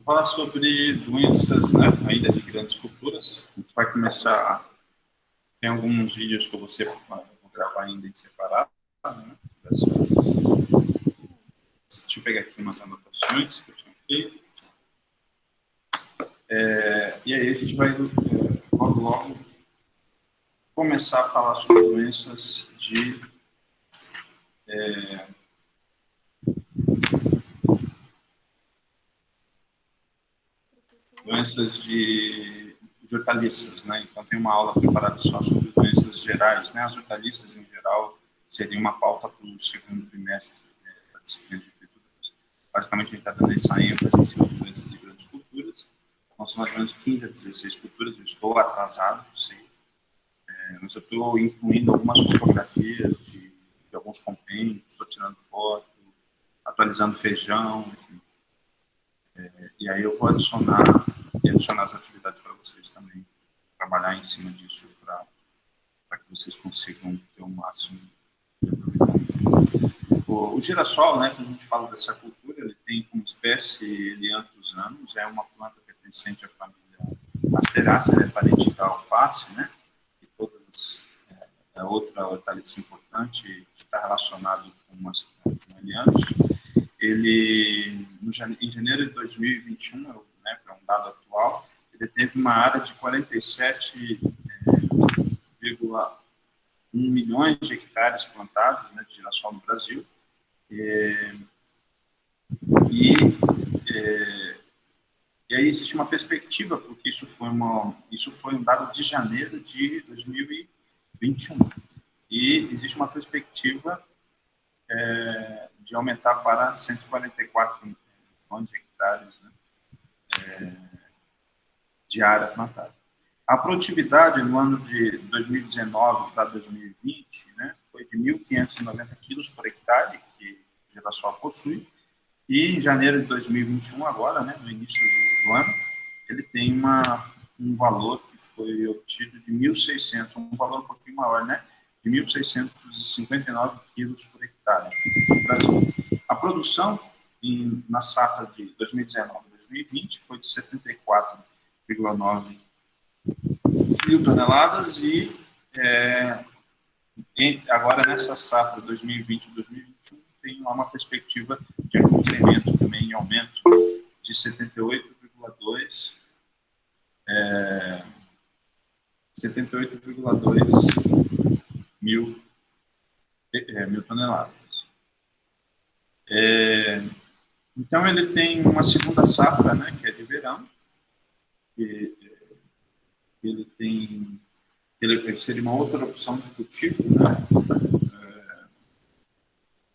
Falar sobre doenças, né, ainda de grandes culturas. A gente vai começar. Tem alguns vídeos que eu vou gravar ainda em separado. Né, deixa eu pegar aqui umas anotações que eu tinha feito. E aí a gente vai logo começar a falar sobre doenças de hortaliças, né? Então tem uma aula preparada só sobre doenças gerais, né? As hortaliças em geral seria uma pauta para o segundo trimestre da disciplina de culturas. Basicamente a gente está dando essa ênfase em cima de doenças de grandes culturas. Então são mais ou menos 15 a 16 culturas. Eu estou atrasado, sei, mas eu estou incluindo algumas fotografias de alguns compêndios, estou tirando foto, atualizando feijão, enfim. E aí eu vou adicionar as atividades para vocês também, trabalhar em cima disso para que vocês consigam ter o máximo de aproveitamento. O girassol, né, quando a gente fala dessa cultura, ele tem como espécie Elianthus, é uma planta pertencente à família Asteraceae, é parente da alface, né, e todas é outra hortaliça importante que está relacionado com Elianthus. Ele, em janeiro de 2021, né, que é um dado atual, ele teve uma área de 47,1 milhões de hectares plantados, né, de girassol no Brasil. E aí existe uma perspectiva, porque isso foi um dado de janeiro de 2021. E existe uma perspectiva de aumentar para 144 milhões de hectares, né, de área plantada. A produtividade no ano de 2019 para 2020, né, foi de 1.590 quilos por hectare, que o girassol possui, e em janeiro de 2021, agora, né, no início do ano, ele tem um valor que foi obtido de 1.600, um valor um pouquinho maior, né, de 1.659 quilos por hectare no Brasil. A produção na safra de 2019 e 2020 foi de 74,9 mil toneladas e agora nessa safra 2020 e 2021 tem uma perspectiva de incremento também, em aumento de 78,2 mil toneladas. Então ele tem uma segunda safra, né, que é de verão, que ele seria uma outra opção de cultivo, né,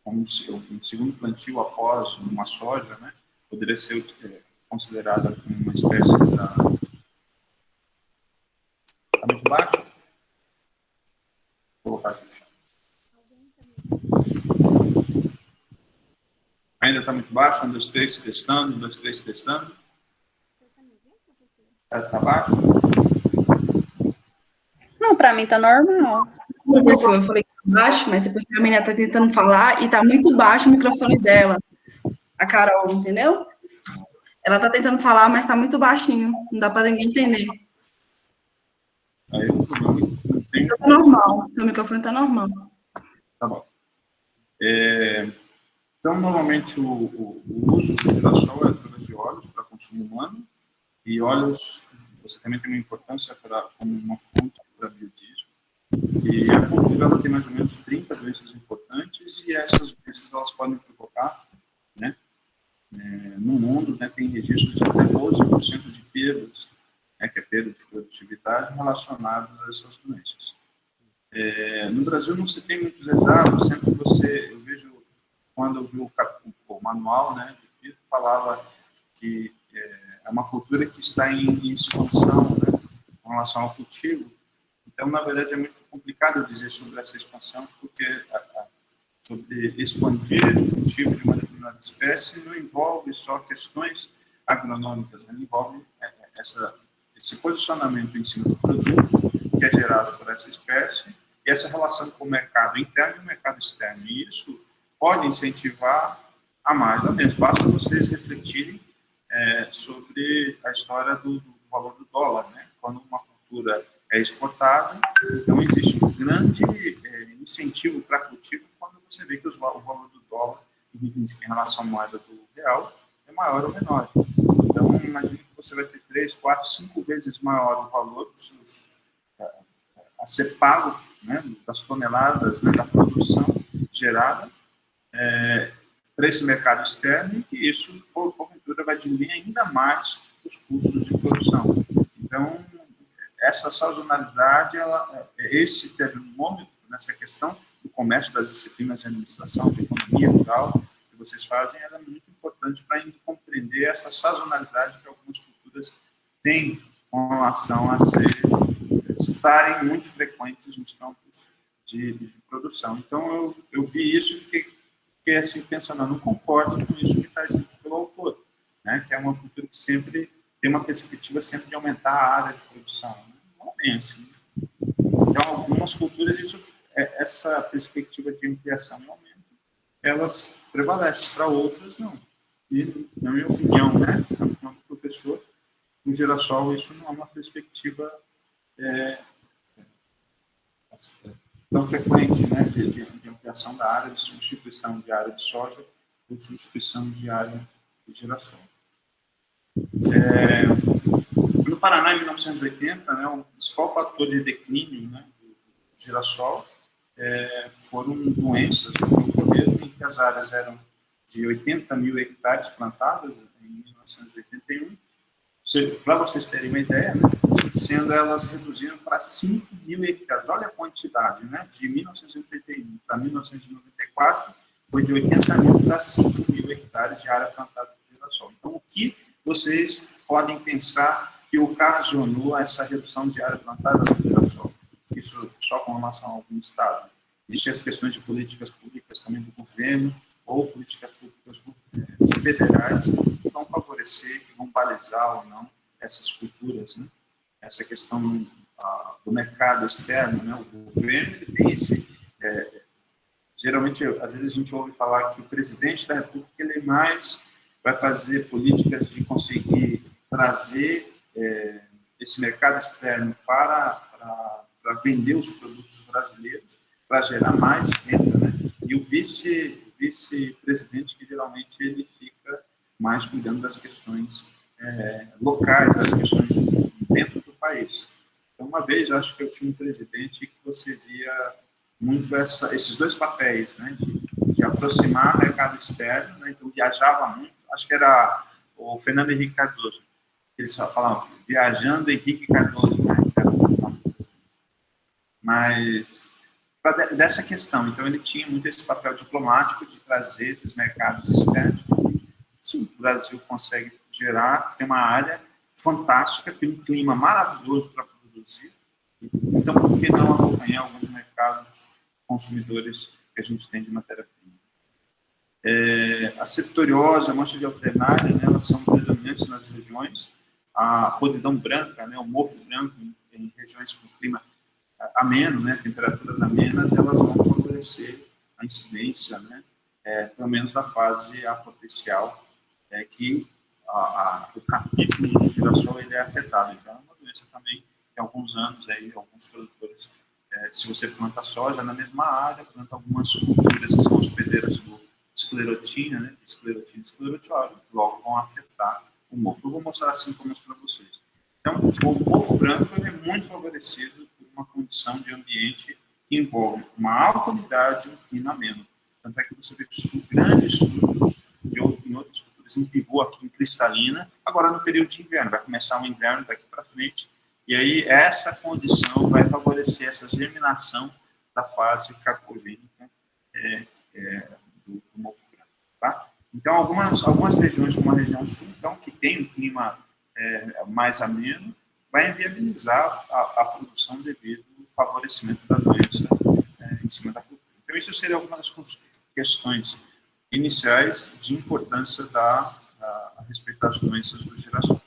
como um segundo plantio após uma soja, né, poderia ser considerada como uma espécie da... Está muito baixo? Vou colocar aqui no chão. Ainda está muito baixo? 1, 2, 3, testando. 1, 2, 3, testando. Está baixo? Não, para mim está normal. Professor, eu falei que tá baixo, mas é porque a menina está tentando falar e está muito baixo o microfone dela. A Carol, entendeu? Ela está tentando falar, mas está muito baixinho. Não dá para ninguém entender. Aí não tem... Está normal. Seu microfone está normal. Tá bom. Então, normalmente, o uso do girassol é através de óleos para consumo humano. E óleos, você também tem uma importância como uma fonte para biodiesel. E a cultura ela tem mais ou menos 30 doenças importantes e essas doenças elas podem provocar, né, no mundo, né, tem registros de até 12% de perdas, né, que é perda de produtividade, relacionadas a essas doenças. No Brasil não se tem muitos exatos, sempre eu vejo, quando eu vi o manual, né, falava que é uma cultura que está em expansão, né, com relação ao cultivo. Então, na verdade, é muito complicado dizer sobre essa expansão, porque sobre expandir o cultivo de uma determinada espécie não envolve só questões agronômicas, né? Envolve esse posicionamento em cima do produto que é gerado por essa espécie e essa relação com o mercado interno e o mercado externo. E isso pode incentivar a mais ou menos. Basta vocês refletirem sobre a história do valor do dólar, né? Quando uma cultura é exportada, então existe um grande incentivo para cultivo quando você vê que o valor do dólar em relação à moeda do real é maior ou menor. Então, imagine que você vai ter 3, 4, 5 vezes maior o valor dos seus, a ser pago, né, das toneladas, né, da produção gerada para esse mercado externo, e que isso, porventura, vai diminuir ainda mais os custos de produção. Então, essa sazonalidade, esse termômetro, nessa questão do comércio, das disciplinas de administração, de economia rural, que vocês fazem, ela é muito importante para compreender essa sazonalidade que algumas culturas têm com relação a estarem muito frequentes nos campos de produção. Então, eu vi isso e fiquei assim, pensando, eu não concordo com isso que está escrito pelo autor, né? Que é uma cultura que sempre tem uma perspectiva sempre de aumentar a área de produção. Não é assim. Então, algumas culturas, essa perspectiva de ampliação e aumento, elas prevalecem, para outras, não. E, na minha opinião, né, na opinião do professor, no Girassol, isso não é uma perspectiva tão frequente, né, de ampliação da área, de substituição de área de soja ou substituição de área de girassol. No Paraná, em 1980, né, o principal fator de declínio, né, do girassol foram doenças que ocorreram em que as áreas eram de 80 mil hectares plantadas em 1981, para vocês terem uma ideia, né, sendo elas reduziram para 5 mil hectares. Olha a quantidade, né, de 1981 para 1994, foi de 80 mil para 5 mil hectares de área plantada de girassol. Então, o que vocês podem pensar que ocasionou essa redução de área plantada no girassol? Isso só com relação a algum estado. Existem as questões de políticas públicas também do governo, ou políticas públicas federais que vão favorecer, que vão balizar ou não essas culturas, né? Essa questão do mercado externo, né? O governo ele tem esse... geralmente, às vezes a gente ouve falar que o presidente da República ele mais vai fazer políticas de conseguir trazer esse mercado externo para vender os produtos brasileiros, para gerar mais renda, né? E o vice-presidente, que geralmente ele fica mais cuidando das questões locais, das questões dentro do país. Então, uma vez, eu acho que eu tinha um presidente que você via muito esses dois papéis, né, de aproximar o mercado externo, né, então viajava muito, acho que era o Fernando Henrique Cardoso, eles falavam, viajando Henrique Cardoso, né, que era o nome do presidente. Mas, dessa questão, então ele tinha muito esse papel diplomático de trazer esses mercados externos, se o Brasil consegue gerar, tem uma área fantástica, tem um clima maravilhoso para produzir, então por que não acompanhar alguns mercados consumidores que a gente tem de matéria-prima? A septoriose, a mancha de alternária, né, elas são predominantes nas regiões, a podridão branca, né, o mofo branco, em regiões com clima ameno, né, temperaturas amenas, elas vão favorecer a incidência, né, pelo menos da fase apotencial, que o capítulo do girassol ele é afetado. Então, é uma doença também que há alguns anos, aí, alguns produtores, se você planta soja na mesma área, planta algumas culturas que são hospedeiras do esclerotina, né, esclerotina e esclerotióide, logo vão afetar o mofo. Eu vou mostrar sintomas para vocês. Então, o mofo branco ele é muito favorecido por uma condição de ambiente que envolve uma alta umidade e um clima ameno. Tanto é que você vê grandes surtos em outras culturas, em pivô aqui em cristalina, agora no período de inverno. Vai começar o inverno daqui para frente, e aí essa condição vai favorecer essa germinação da fase carpogênica do mofo branco. Tá? Então, algumas regiões, como a região sul, então, que tem um clima mais ameno, vai inviabilizar a produção devido ao favorecimento da doença em cima da cultura. Então, isso seria algumas questões iniciais de importância a respeito das doenças do girassol.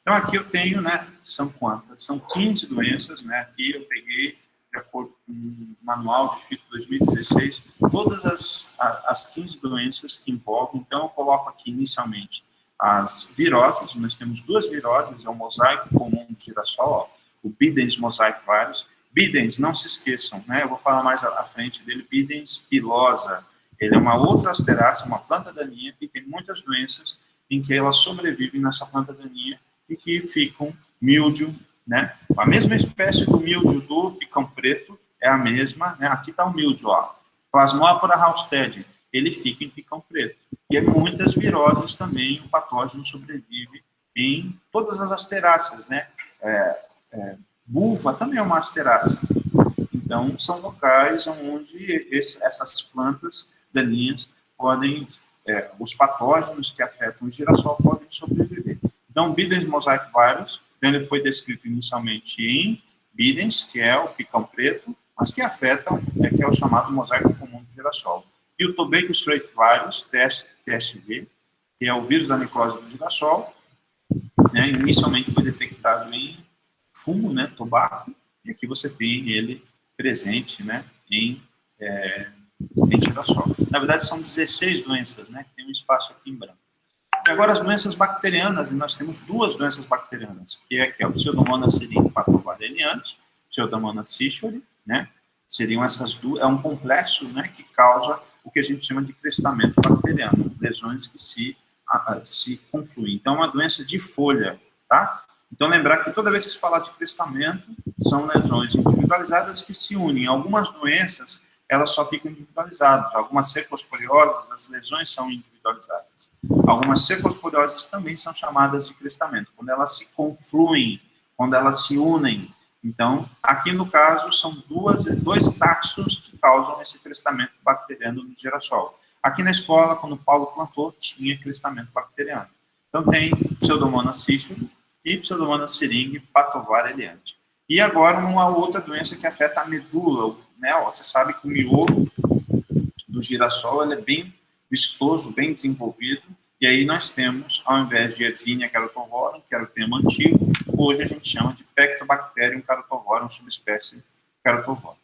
Então, aqui eu tenho, né, são quantas? São 15 doenças, né, aqui eu peguei, de acordo com o Manual de Fito 2016, todas as 15 doenças que envolvem, então eu coloco aqui inicialmente as viroses. Nós temos duas viroses, é o mosaico comum do girassol, ó, o Bidens mosaic virus. Bidens, não se esqueçam, né? Eu vou falar mais à frente dele, Bidens pilosa. Ele é uma outra asterácea, uma planta daninha, que tem muitas doenças em que elas sobrevivem nessa planta daninha e que ficam míldio, né? A mesma espécie do míldio do picão preto é a mesma, né? Aqui está o míldio, ó. Plasmopora haustead, ele fica em picão preto. E em muitas viroses também o patógeno sobrevive em todas as asteráceas, né? Buva também é uma asterácea. Então, são locais onde essas plantas daninhas podem, os patógenos que afetam o girassol podem sobreviver. Então, Bidens mosaic virus, então ele foi descrito inicialmente em Bidens, que é o picão preto, mas que afetam, que é o chamado mosaico comum do girassol. E o Tobacco Strait Virus, TSV, que é o vírus da necrose do girassol, né, inicialmente foi detectado em fumo, né, tabaco, e aqui você tem ele presente, né, em girassol. Na verdade, são 16 doenças, né, que tem um espaço aqui em branco. E agora as doenças bacterianas, e nós temos duas doenças bacterianas, que é o Pseudomonas syringae patovareniante, Pseudomonas cichori, né, seriam essas duas, é um complexo, né, que causa o que a gente chama de crestamento bacteriano, lesões que se confluem. Então, é uma doença de folha, tá? Então, lembrar que toda vez que se falar de crestamento, são lesões individualizadas que se unem. Algumas doenças, elas só ficam individualizadas. Algumas cercosporioses, as lesões são individualizadas. Algumas cercosporioses também são chamadas de crestamento, quando elas se confluem, quando elas se unem. Então, aqui no caso, são dois taxons que causam esse crestamento bacteriano no girassol. Aqui na escola, quando o Paulo plantou, tinha crestamento bacteriano. Então, tem Pseudomonas cichori e Pseudomonas syringae patovareniante. E agora, uma outra doença que afeta a medula, né? Você sabe que o miolo do girassol ele é bem vistoso, bem desenvolvido, e aí nós temos, ao invés de Ervinia carotovorum, que era o tema antigo, hoje a gente chama de Pectobacterium carotovorum, subespécie carotovorum.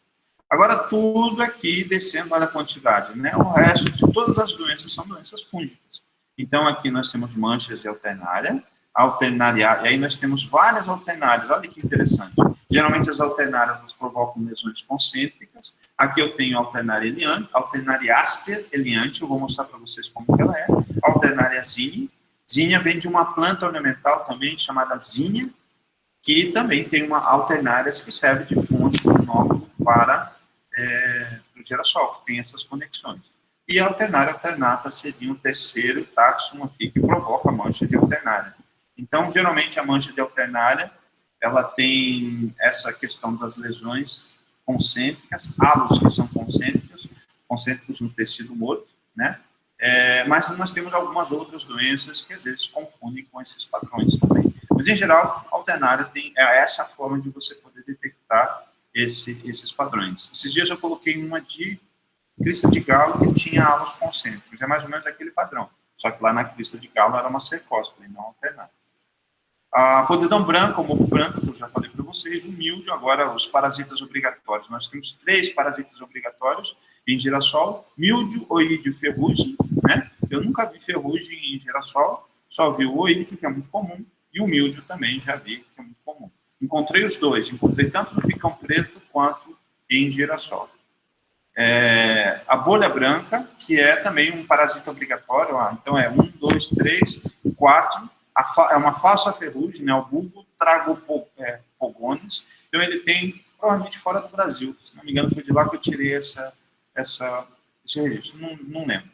Agora, tudo aqui descendo, olha a quantidade, né? O resto de todas as doenças são doenças fúngicas. Então, aqui nós temos manchas de alternária, e aí nós temos várias alternárias, olha que interessante. Geralmente as alternárias elas provocam lesões concêntricas. Aqui eu tenho alternária eliante, alternariaster eliante, eu vou mostrar para vocês como que ela é. Alternária zinnia. Zinnia vem de uma planta ornamental também chamada zinnia, que também tem uma alternárias que serve de fonte de nódulo para o girassol, que tem essas conexões. E a alternária alternata seria um terceiro taxon aqui que provoca a mancha de alternária. Então, geralmente, a mancha de alternária, ela tem essa questão das lesões concêntricas, halos que são concêntricos no tecido morto, né? Mas nós temos algumas outras doenças que, às vezes, confundem com esses padrões também. Mas, em geral, a alternária tem essa forma de você poder detectar esses padrões. Esses dias eu coloquei uma de crista de galo que tinha halos concêntricos. É mais ou menos aquele padrão. Só que lá na crista de galo era uma cercóspora e não alternária. A podridão branca, o mofo branco, que eu já falei para vocês, o míldio, agora os parasitas obrigatórios. Nós temos 3 parasitas obrigatórios em girassol, míldio, oídio e ferrugem, né? Eu nunca vi ferrugem em girassol, só vi o oídio, que é muito comum, e o míldio também já vi, que é muito comum. Encontrei os dois, encontrei tanto no picão preto quanto em girassol. A bolha branca, que é também um parasita obrigatório, então é 1, 2, 3, 4, é uma falsa ferrugem, né, o bulbo tragopogones, então ele tem, provavelmente fora do Brasil, se não me engano foi de lá que eu tirei esse registro, não lembro.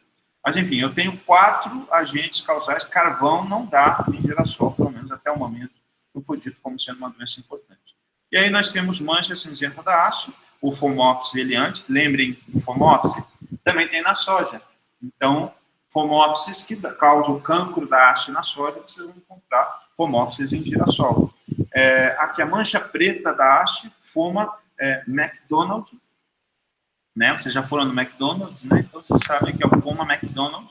Mas enfim, eu tenho 4 agentes causais, carvão não dá em girassol, pelo menos até o momento, não foi dito como sendo uma doença importante. E aí nós temos mancha cinzenta da haste, o Phomopsis eliante, lembrem do Phomopsis, também tem na soja. Então, Phomopsis que causa o cancro da haste na soja, vocês vão encontrar Phomopsis em girassol. Aqui a mancha preta da haste, Phoma McDonald, né? Vocês já foram no McDonald's, né? Então vocês sabem que é o Phoma McDonald.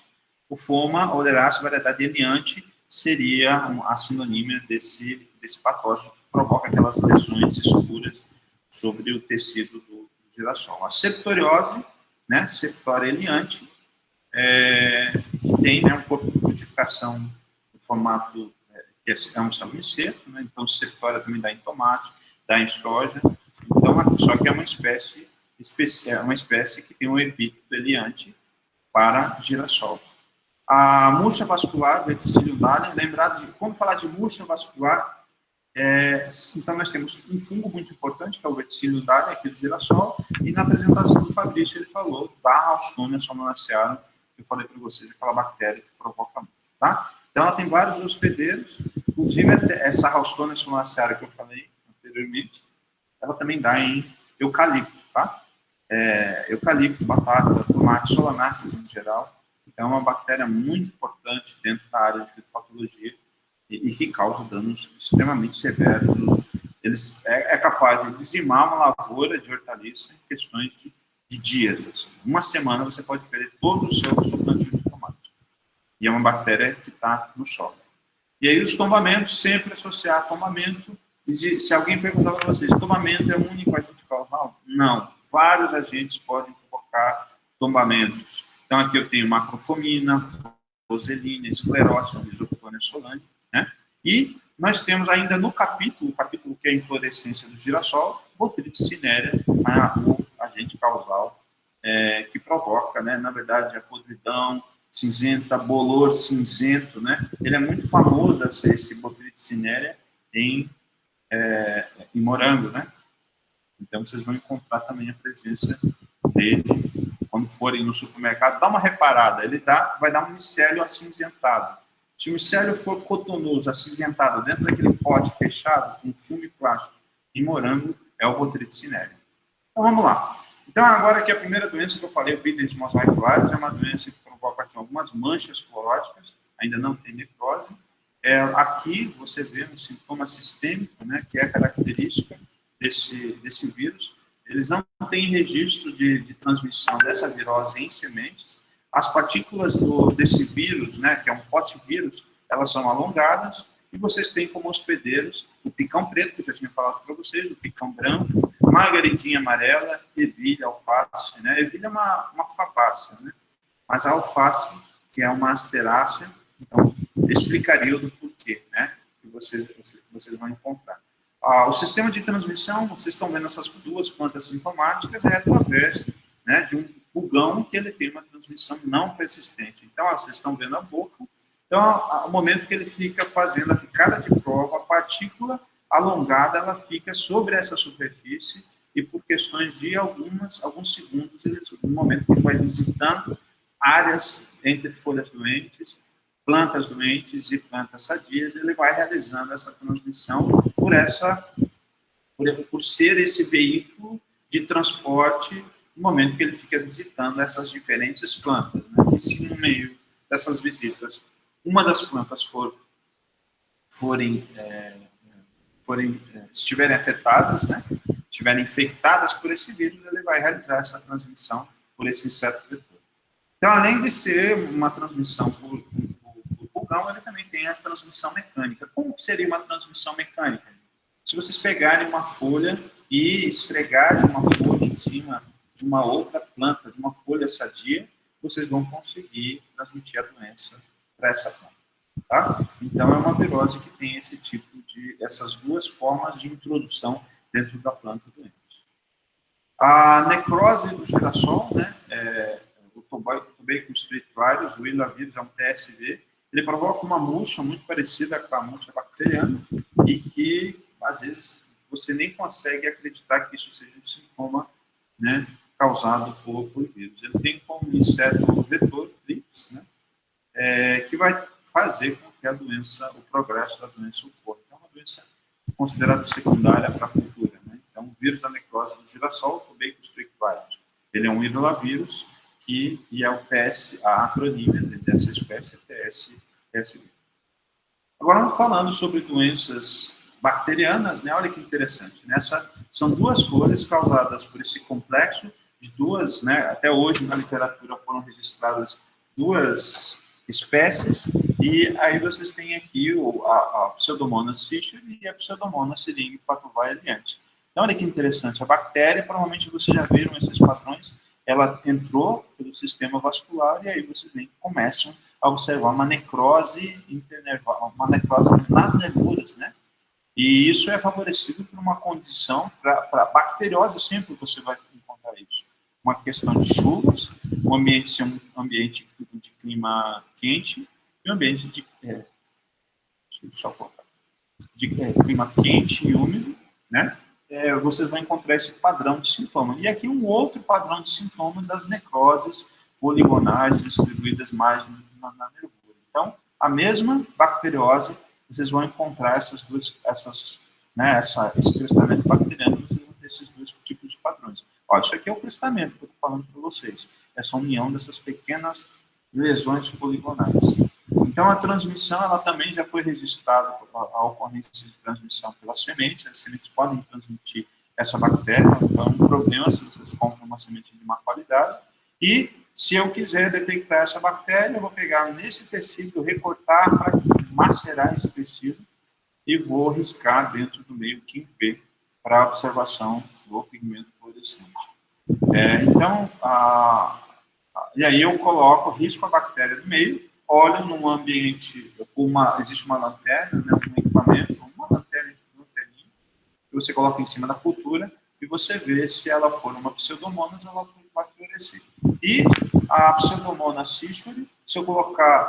O Phoma oleracea variedade eliante seria a sinonímia desse patógeno que provoca aquelas lesões escuras sobre o tecido do girassol. A septoriose, né, Septoria eliante, que tem, né, um corpo de frutificação formato que é um sabumiceto, né? Então, septória também dá em tomate, dá em soja. Então, aqui, só que é uma espécie que tem um epíteto eliante para girassol. A murcha vascular, Verticillium dhallium, lembrado de quando falar de murcha vascular, então nós temos um fungo muito importante, que é o Verticillium dhallium, aqui do girassol, e na apresentação do Fabrício ele falou da Ralstonia solanacearum, que eu falei para vocês, aquela bactéria que provoca murcha, tá? Então ela tem vários hospedeiros, inclusive essa Ralstonia solanacearum que eu falei anteriormente, ela também dá em eucalipto, tá? Eucalipto, batata, tomate, solanáceas em geral. Então, é uma bactéria muito importante dentro da área de fitopatologia e que causa danos extremamente severos. Eles é capaz de dizimar uma lavoura de hortaliça em questões de dias. Assim. Uma semana você pode perder todo o seu plantio de tomate. E é uma bactéria que está no solo. E aí os tombamentos, sempre associar tombamento. Se alguém perguntar para vocês, tombamento é o único agente causal? Não. Vários agentes podem provocar tombamentos. Então, aqui eu tenho macrofomina, roselina, esclerose, Rhizoctonia solane, né? E nós temos ainda no capítulo, o capítulo que é a inflorescência do girassol, Botrytis cinerea, o agente causal que provoca, né? Na verdade, a podridão cinzenta, bolor cinzento, né? Ele é muito famoso, esse Botrytis cinerea, em morango, né? Então, vocês vão encontrar também a presença dele quando forem no supermercado. Dá uma reparada, ele vai dar um micélio acinzentado. Se o micélio for cotonoso, acinzentado, dentro daquele pote fechado, com filme plástico, em morango, é o Botrytis cinerea. Então, vamos lá. Então, agora que a primeira doença que eu falei, o Bidens mosaicoaris, é uma doença que provoca aqui algumas manchas cloróticas, ainda não tem necrose. Aqui, você vê um sintoma sistêmico, né, que é característica desse vírus. Eles não têm registro de transmissão dessa virose em sementes. As partículas desse vírus, né, que é um potivírus, elas são alongadas e vocês têm como hospedeiros o picão preto, que eu já tinha falado para vocês, o picão branco, margaridinha amarela, ervilha, alface. Né? Ervilha é uma fabácea, né? Mas a alface, que é uma asterácea, então, explicaria do porquê, né, que vocês vão encontrar. O sistema de transmissão, vocês estão vendo essas duas plantas sintomáticas, é através, né, de um pulgão que ele tem uma transmissão não persistente. Então, vocês estão vendo a boca. Então, ao momento que ele fica fazendo a picada de prova, a partícula alongada, ela fica sobre essa superfície e por questões de alguns segundos, no momento que ele vai visitando áreas entre folhas doentes, plantas doentes e plantas sadias, ele vai realizando essa transmissão por ser esse veículo de transporte no momento que ele fica visitando essas diferentes plantas. Né? E se no meio dessas visitas uma das plantas estiverem afetadas, né? Estiverem infectadas por esse vírus, ele vai realizar essa transmissão por esse inseto vetor. Então, além de ser uma transmissão por pulgão, ele também tem a transmissão mecânica. Como seria uma transmissão mecânica? Se vocês pegarem uma folha e esfregarem uma folha em cima de uma outra planta, de uma folha sadia, vocês vão conseguir transmitir a doença para essa planta. Tá? Então, é uma virose que tem essas duas formas de introdução dentro da planta doente. A necrose do girassol, né, o Tobacco Street Virus, o Willa vírus, é um TSV, ele provoca uma murcha muito parecida com a murcha bacteriana e que, às vezes, você nem consegue acreditar que isso seja um sintoma, né, causado por vírus. Ele tem como inseto vetor, Trips, né, que vai fazer com que o progresso da doença ocorra. É uma doença considerada secundária para a cultura. Né? Então, o vírus da necrose do girassol, o Tobacco Street Virus, ele é um hidrolavírus e é o a acronímia dessa espécie é TSV. Agora, vamos falando sobre doenças bacterianas, né? Olha que interessante. São duas folhas causadas por esse complexo de duas, né? Até hoje na literatura foram registradas duas espécies, e aí vocês têm aqui a Pseudomonas cicheri e a Pseudomonas syringae patovaeliante. Então, olha que interessante, a bactéria, provavelmente vocês já viram esses padrões, ela entrou pelo sistema vascular e aí vocês começam a observar uma necrose internerval, uma necrose nas nervuras, né? E isso é favorecido por uma condição, para bacteriose sempre você vai encontrar isso. Uma questão de chuvas, um ambiente de clima quente e um ambiente de clima quente e úmido, né? Vocês vão encontrar esse padrão de sintoma. E aqui um outro padrão de sintoma das necroses poligonais distribuídas mais na nervura. Então, a mesma bacteriose, vocês vão encontrar esse crestamento bacteriano, vocês vão ter esses dois tipos de padrões. Ó, isso aqui é o crestamento que eu estou falando para vocês. Essa união dessas pequenas lesões poligonais. Então, a transmissão, ela também já foi registrada, a ocorrência de transmissão pelas sementes. As sementes podem transmitir essa bactéria, então, um problema se vocês compram uma semente de má qualidade. E, se eu quiser detectar essa bactéria, eu vou pegar nesse tecido, recortar, macerar esse tecido e vou riscar dentro do meio KIM-P para observação do pigmento fluorescente. Então, e aí eu risco a bactéria no meio, olho num ambiente, existe uma lanterna, né, um equipamento, uma lanterninha, que você coloca em cima da cultura e você vê se ela for uma pseudomonas, ela vai florescer. E a pseudomonas cichuri, se eu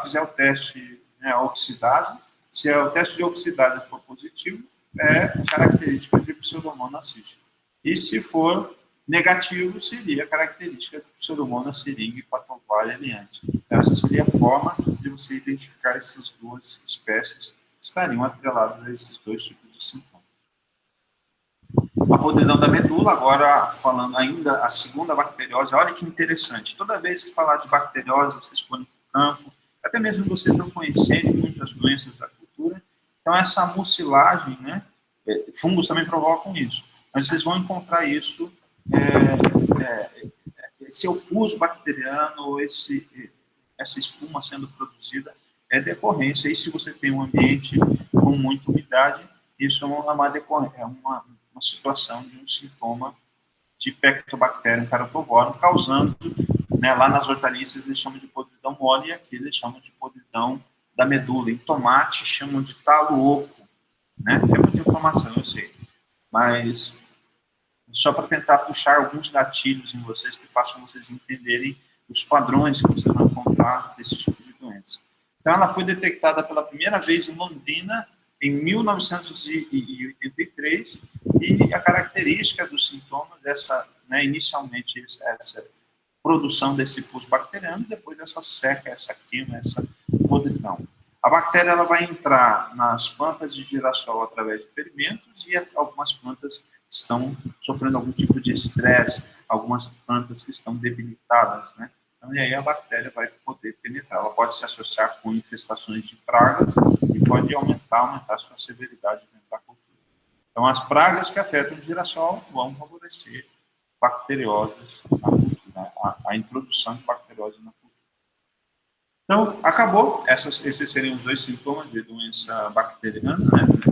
fizer o teste, né, oxidase, se o teste de oxidase for positivo, é característica de pseudomonas cichuri. E se for negativo, seria característica de pseudomonas syringae patovaria eliante. Essa seria a forma de você identificar essas duas espécies que estariam atreladas a esses dois tipos de sintomas. A podridão da medula, agora falando ainda a segunda bacteriose, olha que interessante. Toda vez que falar de bacteriose, vocês forem para o campo, até mesmo vocês não conhecerem muitas doenças da cultura, então essa mucilagem, né, fungos também provocam isso, mas vocês vão encontrar isso, esse opus bacteriano, essa espuma sendo produzida, é decorrência. E se você tem um ambiente com muita umidade, isso é uma situação de um sintoma de Pectobacterium carotovorum, causando, né, lá nas hortaliças eles chamam de podridão mole, e aqui eles chamam de podridão da medula. Em tomate chamam de talo oco, né? É muita informação, eu sei. Mas só para tentar puxar alguns gatilhos em vocês que façam vocês entenderem os padrões que vocês vão encontrar desse tipo de doença. Então, ela foi detectada pela primeira vez em Londrina em 1983, e a característica dos sintomas inicialmente essa produção desse pus bacteriano, depois essa seca, essa queima, essa podridão. A bactéria ela vai entrar nas plantas de girassol através de ferimentos, e algumas plantas estão sofrendo algum tipo de estresse, algumas plantas que estão debilitadas, né? Então, e aí a bactéria vai poder penetrar. Ela pode se associar com infestações de pragas e pode aumentar a sua severidade dentro da cultura. Então, as pragas que afetam o girassol vão favorecer bacterioses na cultura, a introdução de bacteriose na cultura. Então, acabou. Esses seriam os dois sintomas de doença bacteriana, né, do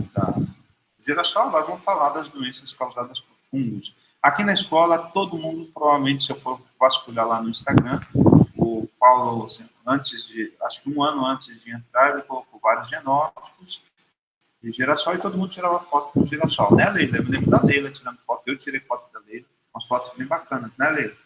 girassol. Agora vamos falar das doenças causadas por fungos. Aqui na escola, todo mundo, provavelmente, se eu for vasculhar lá no Instagram, o Paulo, acho que um ano antes de entrar, ele colocou vários genótipos de girassol e todo mundo tirava foto do girassol, né, Leila? Eu me lembro da Leila tirando foto, eu tirei foto da Leila, umas fotos bem bacanas, né, Leila?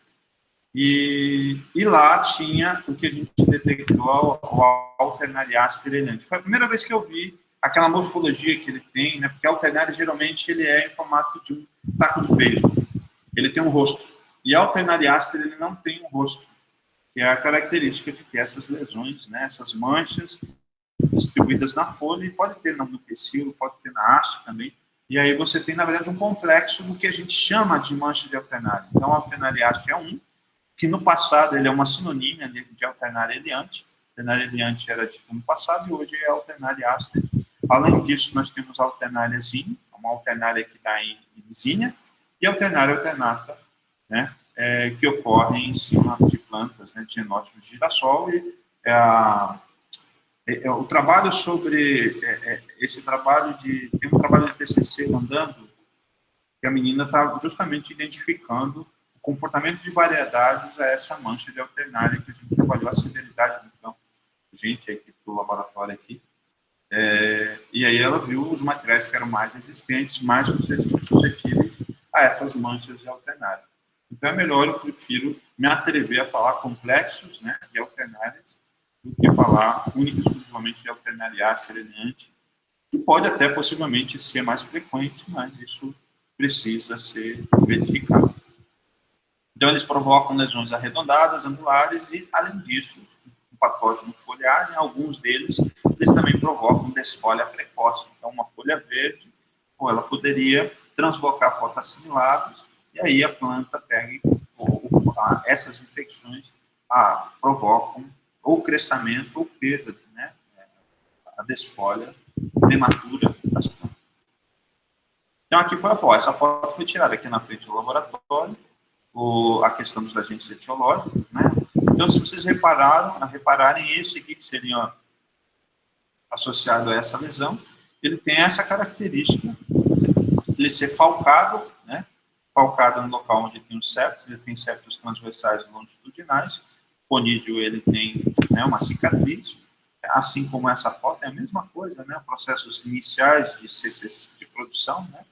E lá tinha o que a gente detectou, o Alternariaster eliante. Foi a primeira vez que eu vi aquela morfologia que ele tem, né? Porque o Alternaria geralmente ele é em formato de um taco de beisebol. Ele tem um rosto. E o Alternariaster ele não tem um rosto, que é a característica de ter essas lesões, né? Essas manchas distribuídas na folha, e pode ter no pecíolo, pode ter na haste também. E aí você tem, na verdade, um complexo do que a gente chama de mancha de Alternaria. Então, o Alternariaster é um, que no passado ele é uma sinonímia de Alternaria eliante. Alternaria eliante era tipo no passado e hoje é Alternariaster. Além disso, nós temos a Alternaria zinha, uma alternária que dá em zinha, e a Alternaria alternata, né, que ocorre em cima de plantas, né, de genótipos de girassol. E o trabalho sobre esse trabalho tem um trabalho de TCC andando, que a menina está justamente identificando o comportamento de variedades a essa mancha de Alternaria, que a gente trabalhou a severidade do campo gente, a equipe do laboratório aqui, e aí ela viu os materiais que eram mais resistentes, mais suscetíveis a essas manchas de alternária. Então, é melhor, eu prefiro me atrever a falar complexos, né, de alternárias, do que falar única e exclusivamente de alternária ácida eliminante, que pode até possivelmente ser mais frequente, mas isso precisa ser verificado. Então, eles provocam lesões arredondadas, angulares e, além disso, o patógeno foliar, em alguns deles, eles também provocam desfolha precoce. Então, uma folha verde, ou ela poderia translocar fotoassimilados, e aí a planta pega essas infecções provocam ou crestamento ou perda, né, a desfolha prematura das plantas. Então, aqui foi a foto. Essa foto foi tirada aqui na frente do laboratório, a questão dos agentes etiológicos, né? Então, se vocês repararem, esse aqui que seria associado a essa lesão, ele tem essa característica, ele ser falcado, né? Falcado no local onde tem os septos, ele tem septos transversais e longitudinais, o conídeo, ele tem, né, uma cicatriz, assim como essa foto, é a mesma coisa, né? Processos iniciais de produção, né?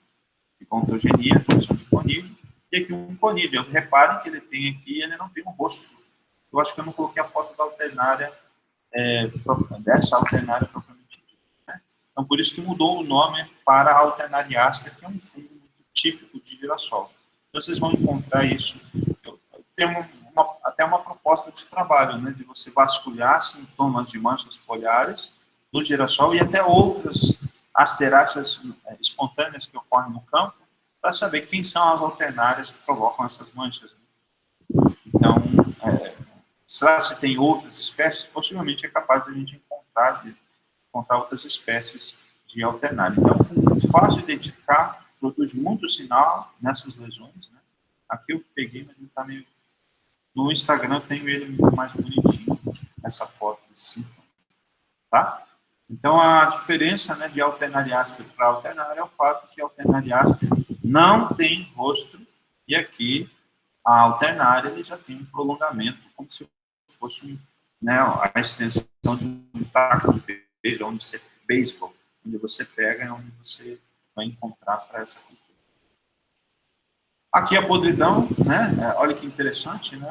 De contogenia, produção de conídeo, e aqui um conídeo. Reparem que ele tem aqui, ele não tem um rosto. Eu acho que eu não coloquei a foto da alternária, dessa alternária propriamente dita, né? Então, por isso que mudou o nome para a alternariácea, que é um fungo muito típico de girassol. Então, vocês vão encontrar isso. Tem até uma proposta de trabalho, né, de você vasculhar sintomas de manchas foliares do girassol e até outras asteráceas espontâneas que ocorrem no campo, para saber quem são as alternárias que provocam essas manchas. Então, se tem outras espécies, possivelmente é capaz de a gente encontrar outras espécies de alternária. Então, é um fungo muito fácil de identificar, produz muito sinal nessas lesões, né? Aqui eu peguei, mas ele está meio... No Instagram eu tenho ele muito mais bonitinho, essa foto assim, tá? Então, a diferença, né, de alternariácea para alternária é o fato que a alternariácea não tem rosto, e aqui a alternária ele já tem um prolongamento, como se fosse, né, a extensão de um taco de beisebol, onde você pega, é onde você vai encontrar para essa cultura. Aqui a podridão, né, olha que interessante, né,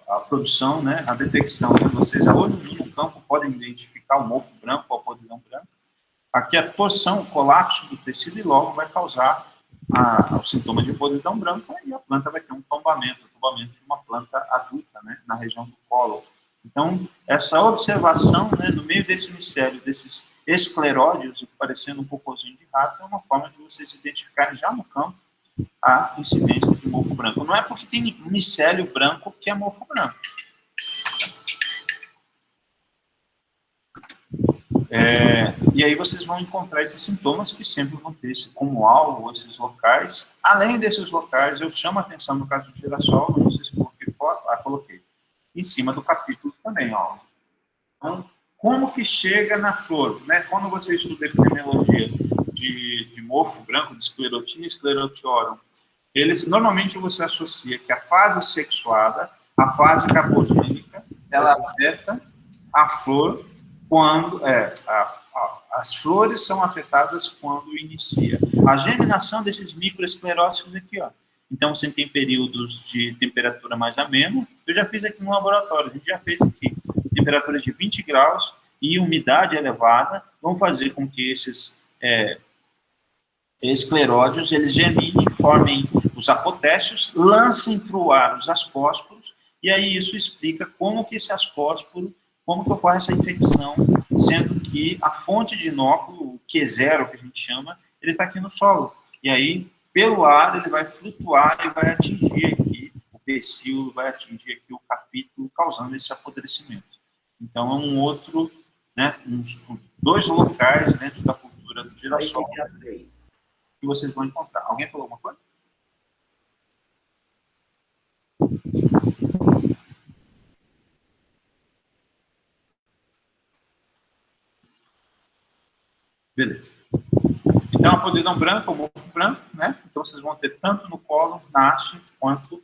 a produção, né, a detecção, né, vocês a olho nu no campo podem identificar o mofo branco ou a podridão branca. Aqui a torção, o colapso do tecido e logo vai causar o sintoma de podridão branca e a planta vai ter um tombamento de uma planta adulta, né, na região do colo. Então, essa observação, né, no meio desse micélio, desses escleródios, parecendo um cocôzinho de rato, é uma forma de vocês identificarem já no campo a incidência de mofo branco. Não é porque tem micélio branco que é mofo branco. E aí vocês vão encontrar esses sintomas que sempre vão ter como alvo esses locais. Além desses locais, eu chamo a atenção no caso do girassol, não sei se coloquei foto, coloquei, em cima do capítulo também, ó. Então, como que chega na flor, né? Quando você estuda epidemiologia de mofo branco, de esclerotina e esclerotiorum, normalmente você associa que a fase sexuada, a fase carbogênica, ela afeta a flor quando... as flores são afetadas quando inicia. A germinação desses microesclerócitos aqui, ó. Então, você tem períodos de temperatura mais amena. Eu já fiz aqui no laboratório, a gente já fez aqui. Temperaturas de 20 graus e umidade elevada vão fazer com que esses escleródios, eles germinem, formem os apotécios, lancem para o ar os ascósporos, e aí isso explica como que esse ascósporo, como que ocorre essa infecção, sendo que a fonte de inóculo, o Q0, que a gente chama, ele está aqui no solo. E aí, pelo ar, ele vai flutuar e vai atingir aqui o pecíolo, vai atingir aqui o capítulo, causando esse apodrecimento. Então, é um outro, né, dois locais dentro da cultura do girassol que vocês vão encontrar. Alguém falou alguma coisa? Beleza. Então, a podridão branca, o mofo branco, né? Então, vocês vão ter tanto no colo, na haste, quanto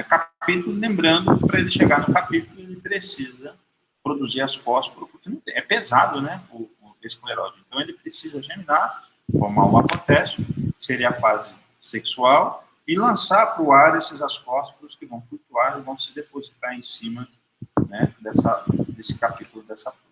capítulo, lembrando que para ele chegar no capítulo, ele precisa produzir as fósforos, porque é pesado, né, o escleróide. Então, ele precisa germinar, formar o apotécio, que seria a fase sexual, e lançar para o ar esses asfósforos que vão flutuar e vão se depositar em cima, né, desse capítulo dessa flor.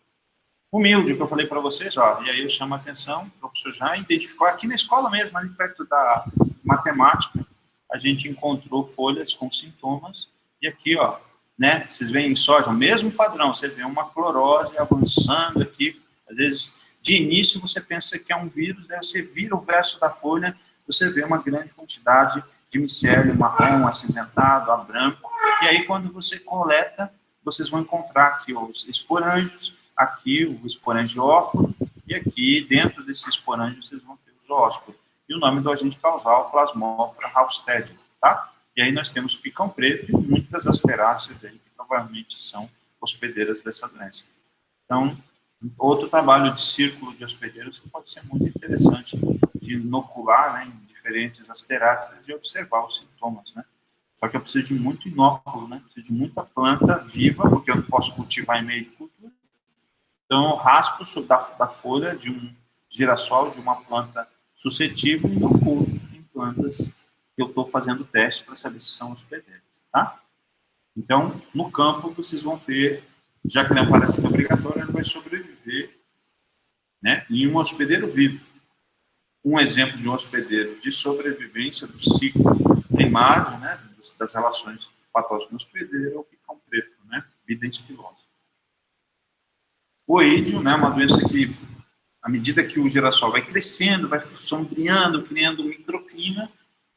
O míldio, que eu falei para vocês, ó, e aí eu chamo a atenção, o professor já identificou, aqui na escola mesmo, ali perto da matemática, a gente encontrou folhas com sintomas, e aqui, ó, né, vocês veem em soja, mesmo padrão, você vê uma clorose avançando aqui, às vezes, de início você pensa que é um vírus, daí você vira o verso da folha, você vê uma grande quantidade de micélio marrom, acinzentado, a branco, e aí quando você coleta, vocês vão encontrar aqui os esporângios, aqui o esporangióforo, e aqui dentro desse esporângio vocês vão ter o zoósporo. E o nome do agente causal, Plasmopara halsteadi, tá? E aí nós temos picão preto e muitas asteráceas aí, que provavelmente são hospedeiras dessa doença. Então, outro trabalho de círculo de hospedeiros que pode ser muito interessante de inocular, né, em diferentes asteráceas e observar os sintomas, né? Só que eu preciso de muito inóculo, né? Preciso de muita planta viva, porque eu não posso cultivar em meio de cultura. Então, eu raspo da folha de um girassol, de uma planta suscetível, e inoculo em plantas que eu estou fazendo teste para saber se são hospedeiras, tá? Então, no campo, vocês vão ter, já que não é um parasita obrigatório, ele vai sobreviver, né, em um hospedeiro vivo. Um exemplo de um hospedeiro de sobrevivência do ciclo primário, né, das relações patógeno-hospedeiro é o picão preto, né, Bidens pilosa. O oídio, né, uma doença que, à medida que o girassol vai crescendo, vai sombreando, criando um microclima,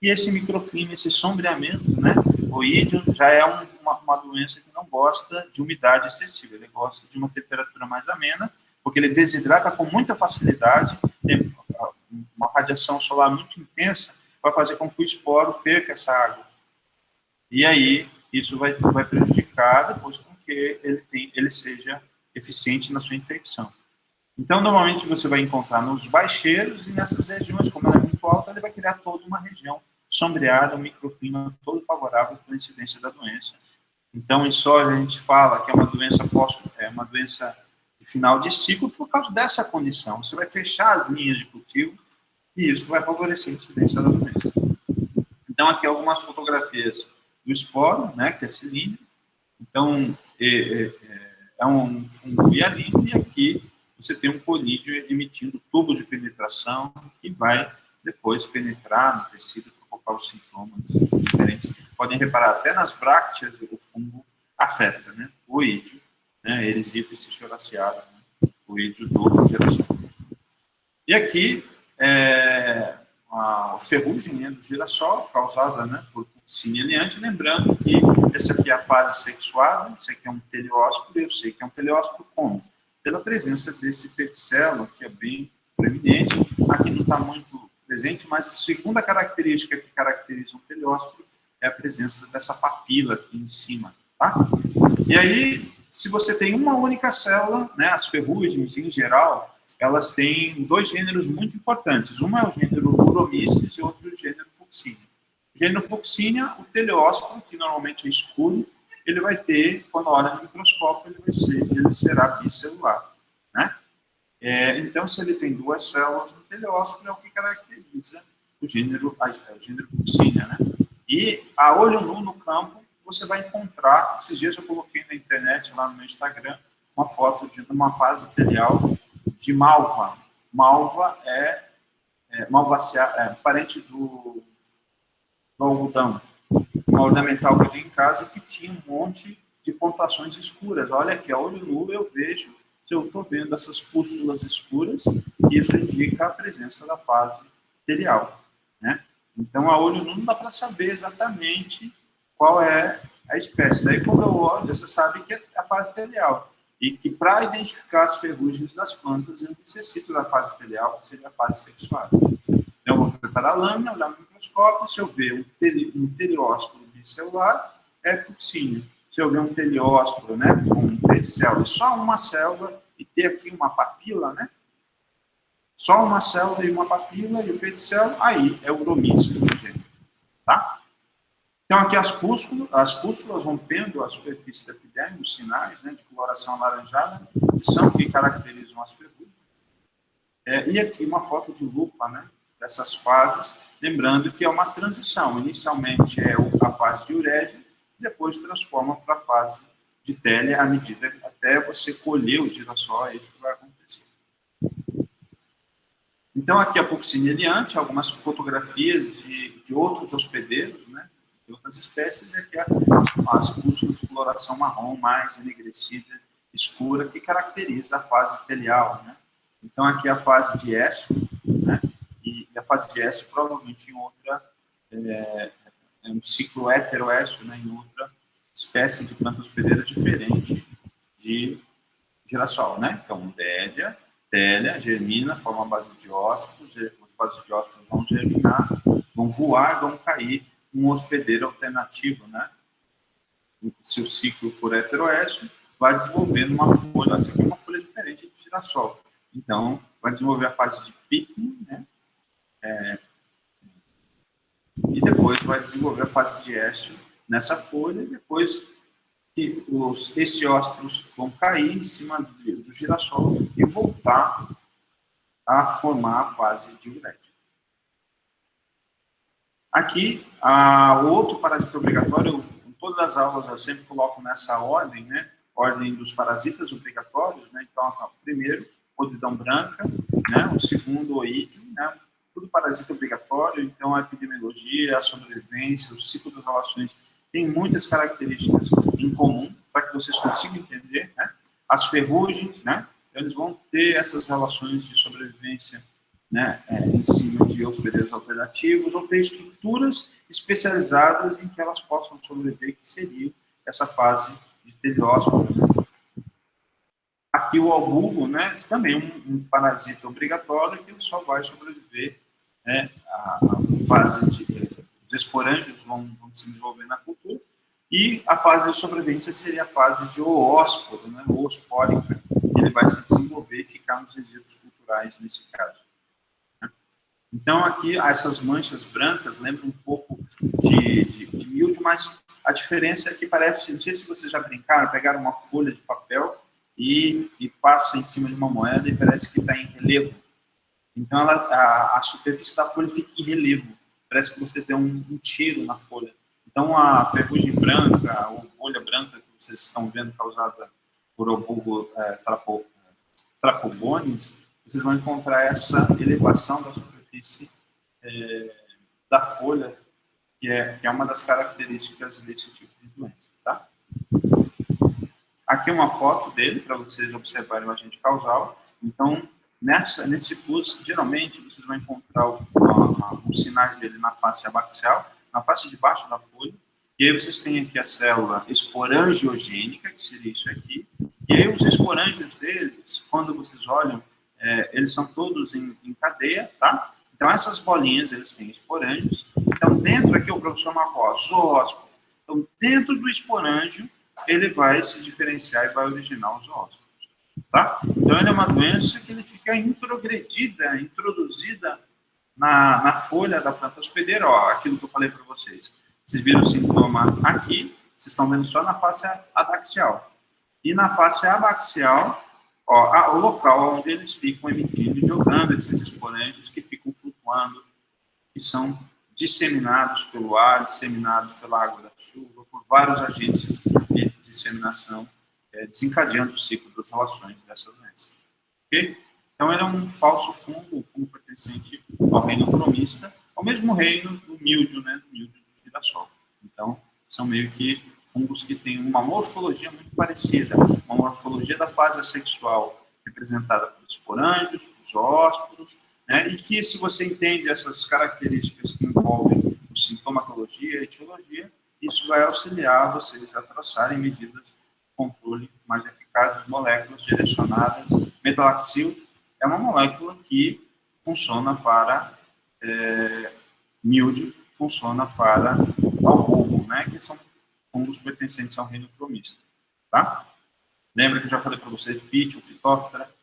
e esse microclima, esse sombreamento, né, o oídio já é uma doença que não gosta de umidade excessiva, ele gosta de uma temperatura mais amena, porque ele desidrata com muita facilidade, tem uma radiação solar muito intensa, vai fazer com que o esporo perca essa água. E aí, isso vai prejudicar depois com que ele seja eficiente na sua infecção. Então, normalmente, você vai encontrar nos baixeiros e nessas regiões, como ela é muito alta, ele vai criar toda uma região sombreada, um microclima todo favorável para a incidência da doença. Então, em soja, a gente fala que é uma doença de final de ciclo por causa dessa condição. Você vai fechar as linhas de cultivo e isso vai favorecer a incidência da doença. Então, aqui algumas fotografias do esporo, né, que é cilíndrico. Então, é um fungo hialino, e aqui você tem um colídeo emitindo tubo de penetração que vai depois penetrar no tecido e provocar os sintomas diferentes. Podem reparar, até nas brácteas o fungo afeta, né? O oídio, né? Erisiphe cichoraceata, né? O oídio do girassol. E aqui, a ferrugem, né, do girassol, causada, né, por Coccine eliante, lembrando que essa aqui é a fase sexuada, esse aqui é um teleósporo, eu sei que é um teleósporo como? Pela presença desse pedicelo, que é bem preeminente, aqui não está muito presente, mas a segunda característica que caracteriza um teleósporo é a presença dessa papila aqui em cima, tá? E aí, se você tem uma única célula, né, as ferrugens em geral, elas têm dois gêneros muito importantes. Uma é o gênero Uromyces e outro é o gênero Fucsinia. O gênero Fucsinia, o teleósporo, que normalmente é escuro, ele vai ter, quando olha no microscópio, ele será bicelular, né? Então, se ele tem duas células no teleósporo, é o que caracteriza o gênero Fucsinia, né? E a olho nu no campo, você vai encontrar, esses dias eu coloquei na internet, lá no meu Instagram, uma foto de uma fase telial de malva. Malva parente do algodão. Uma ornamental que eu tenho em casa que tinha um monte de pontuações escuras. Olha aqui, a olho nu eu vejo, se eu estou vendo essas pústulas escuras, isso indica a presença da fase telial, né? Então, a olho nu não dá para saber exatamente qual é a espécie. Daí, quando eu olho, você sabe que é a fase telial. E que, para identificar as ferrugens das plantas, eu necessito da fase telial, que seria a fase sexuada. Então, eu vou preparar a lâmina, olhar no microscópio, se eu ver um teleósporo bicelular, é Coccine. Se eu ver um teleósporo, né, com um pedicelo, só uma célula, e ter aqui uma papila, né, só uma célula e uma papila, e o pedicelo, aí é o Uromyces do gênero, tá? Então, aqui as pústulas rompendo a superfície da epiderme, os sinais, né, de coloração alaranjada, que caracterizam as ferrugens. E aqui uma foto de lupa, né, dessas fases, lembrando que é uma transição. Inicialmente é a fase de urédia, depois transforma para a fase de télia à medida até você colher o girassol, é isso que vai acontecer. Então, aqui a Puccinia eliante, algumas fotografias de outros hospedeiros, né, de outras espécies, e aqui as pústulas de coloração marrom mais enegrecida, escura, que caracteriza a fase telial, né. Então, aqui a fase de S, né, e a fase de S provavelmente em outra, um ciclo heteroécio, né, em outra espécie de planta hospedeira diferente de girassol, né. Então, urédia, télia, germina, forma a base de hóspedos, as bases de hóspedos vão germinar, vão voar, vão cair um hospedeiro alternativo, né. Se o ciclo for heteroécio, vai desenvolvendo uma folha, essa aqui é uma folha diferente de girassol. Então, vai desenvolver a fase de picking, né? E depois vai desenvolver a fase de éstio nessa folha, e depois que os estiósporos vão cair em cima do girassol e voltar a formar a fase de urédia. Aqui, o outro parasita obrigatório, em todas as aulas eu sempre coloco nessa ordem, né? Ordem dos parasitas obrigatórios, né? Então, o primeiro, podridão branca, né? O segundo, oídio, né? Tudo parasita obrigatório, então a epidemiologia, a sobrevivência, o ciclo das relações tem muitas características em comum para que vocês consigam entender, né? As ferrugens, né? Eles vão ter essas relações de sobrevivência, né, em cima de hospedeiros alternativos, ou ter estruturas especializadas em que elas possam sobreviver, que seria essa fase de teliósporo. Aqui o albugo, né, também um parasita obrigatório que ele só vai sobreviver, né, a fase de os esporângios vão se desenvolver na cultura, e a fase de sobrevivência seria a fase de oósporo, né, oospórica, que ele vai se desenvolver e ficar nos resíduos culturais nesse caso. Então, aqui, essas manchas brancas lembram um pouco de míldio, mas a diferença é que parece, não sei se vocês já brincaram, pegaram uma folha de papel e passa em cima de uma moeda e parece que está em relevo. Então, a superfície da folha fica em relevo, parece que você deu um tiro na folha. Então, a ferrugem branca, ou bolha branca que vocês estão vendo causada por albugo trapobones, vocês vão encontrar essa elevação da superfície da folha, que é uma das características desse tipo de doença, tá? Aqui uma foto dele, para vocês observarem o agente causal. Então, nesse pus, geralmente, vocês vão encontrar os sinais dele na face abaxial, na face de baixo da folha, e aí vocês têm aqui a célula esporangiogênica, que seria isso aqui, e aí os esporângios deles, quando vocês olham, eles são todos em cadeia, tá? Então, essas bolinhas, eles têm esporângios. Então, dentro aqui, o professor marcou, zoósporo. Então, dentro do esporângio, ele vai se diferenciar e vai originar os zoósporos, tá? Então, ele é uma doença que ele fica introduzida na folha da planta hospedeira, ó, aquilo que eu falei para vocês. Vocês viram o sintoma aqui, vocês estão vendo só na face adaxial. E na face abaxial, ó, o local onde eles ficam emitindo e jogando esses esporângios que ficam flutuando, que são disseminados pelo ar, disseminados pela água da chuva, por vários agentes de disseminação, desencadeando o ciclo das relações dessa doença. Ok? Então, ele é um falso fungo, um fungo pertencente ao reino cromista, ao mesmo reino do míldio, né, do míldio do girassol. Então, são meio que fungos que têm uma morfologia muito parecida, uma morfologia da fase sexual representada pelos esporângios, pelos zoósporos, né, e que, se você entende essas características que envolvem sintomatologia e etiologia, isso vai auxiliar vocês a traçarem medidas de controle mais eficazes, moléculas direcionadas. Metalaxil é uma molécula que funciona para míldio, funciona para albugo, né, que são fungos pertencentes ao reino cromista, tá? Lembra que eu já falei para vocês de Pítio, Phytophthora,